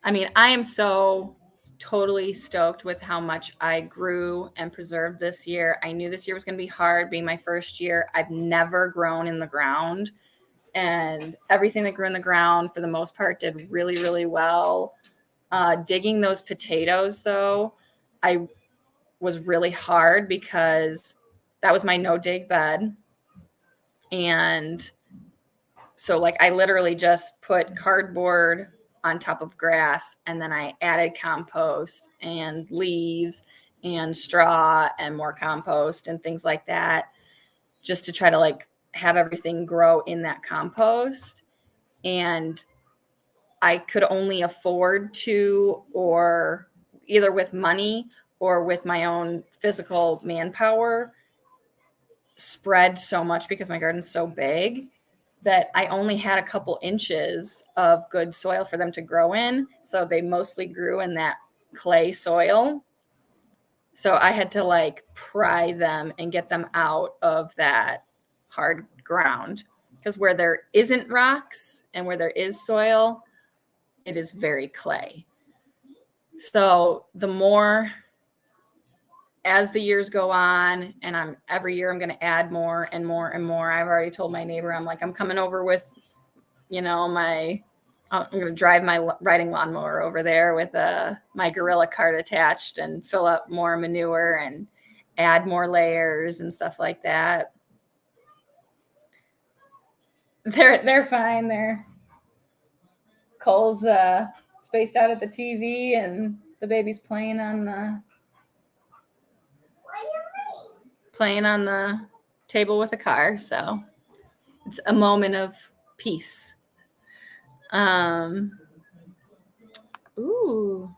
I mean, I am so totally stoked with how much I grew and preserved this year. I knew this year was going to be hard, being my first year. I've never grown in the ground, and everything that grew in the ground, for the most part, did really, really well. Digging those potatoes, though, I was really hard because that was my no-dig bed. And so, like, I literally just put cardboard on top of grass, and then I added compost and leaves and straw and more compost and things like that, just to try to like have everything grow in that compost. And I could only afford to, or either with money or with my own physical manpower, spread so much because my garden's so big that I only had a couple inches of good soil for them to grow in. So they mostly grew in that clay soil. So I had to like pry them and get them out of that hard ground, because where there isn't rocks and where there is soil, it is very clay. So the more, as the years go on, and every year I'm going to add more and more and more. I've already told my neighbor, I'm like, I'm coming over with, I'm going to drive my riding lawnmower over there with my gorilla cart attached and fill up more manure and add more layers and stuff like that. They're fine. Cole's spaced out at the TV, and the baby's playing on the table with a car. So it's a moment of peace. Ooh.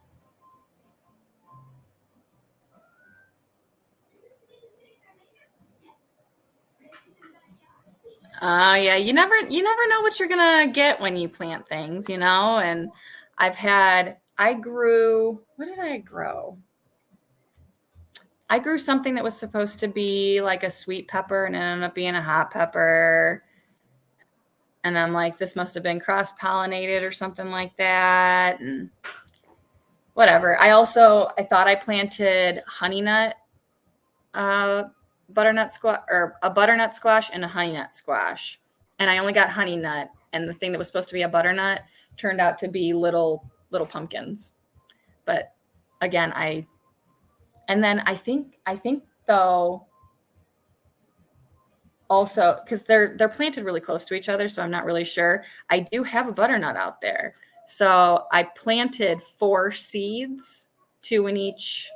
Yeah, you never know what you're gonna get when you plant things, and I grew, what did I grow? I grew something that was supposed to be like a sweet pepper and it ended up being a hot pepper. And I'm like, this must have been cross-pollinated or something like that. And whatever. I thought I planted honey nut, butternut squash, or a butternut squash and a honey nut squash. And I only got honey nut. And the thing that was supposed to be a butternut turned out to be little pumpkins. But again, I think though, also, because they're planted really close to each other, so I'm not really sure. I do have a butternut out there. So I planted 4 seeds, 2 in each.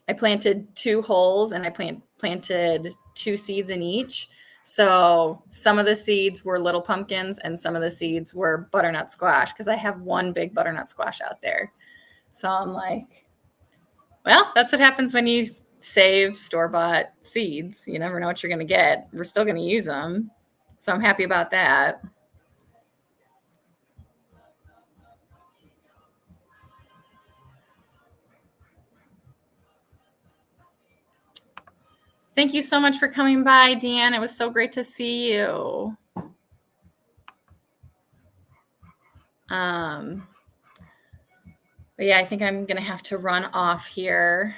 I planted 2 holes, and I planted 2 seeds in each. So some of the seeds were little pumpkins and some of the seeds were butternut squash, because I have one big butternut squash out there. So I'm like, well, that's what happens when you save store-bought seeds. You never know what you're going to get. We're still going to use them. So I'm happy about that. Thank you so much for coming by, Deanne. It was so great to see you. But But yeah, I think I'm going to have to run off here.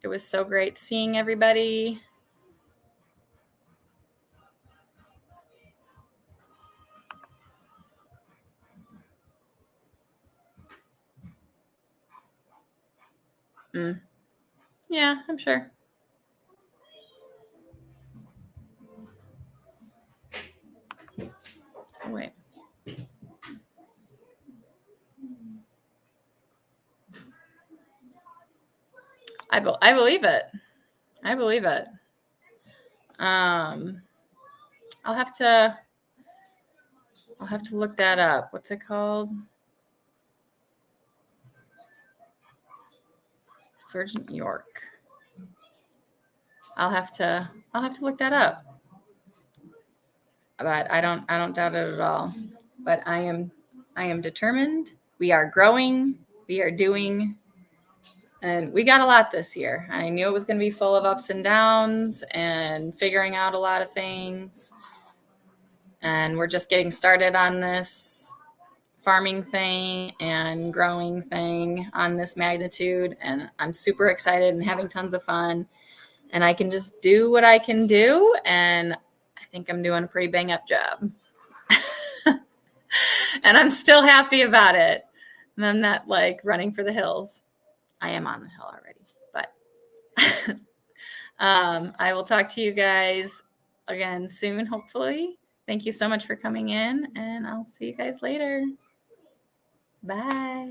It was so great seeing everybody. Yeah, I'm sure. Oh, wait. I believe it. I believe it. I'll have to look that up. What's it called? Sergeant York. I'll have to look that up. But I don't doubt it at all. But I am determined. We are growing. We are doing. And we got a lot this year. I knew it was going to be full of ups and downs and figuring out a lot of things. And we're just getting started on this farming thing and growing thing on this magnitude. And I'm super excited and having tons of fun. And I can just do what I can do. And I think I'm doing a pretty bang up job. And I'm still happy about it. And I'm not like running for the hills. I am on the hill already, but I will talk to you guys again soon, hopefully. Thank you so much for coming in, and I'll see you guys later. Bye.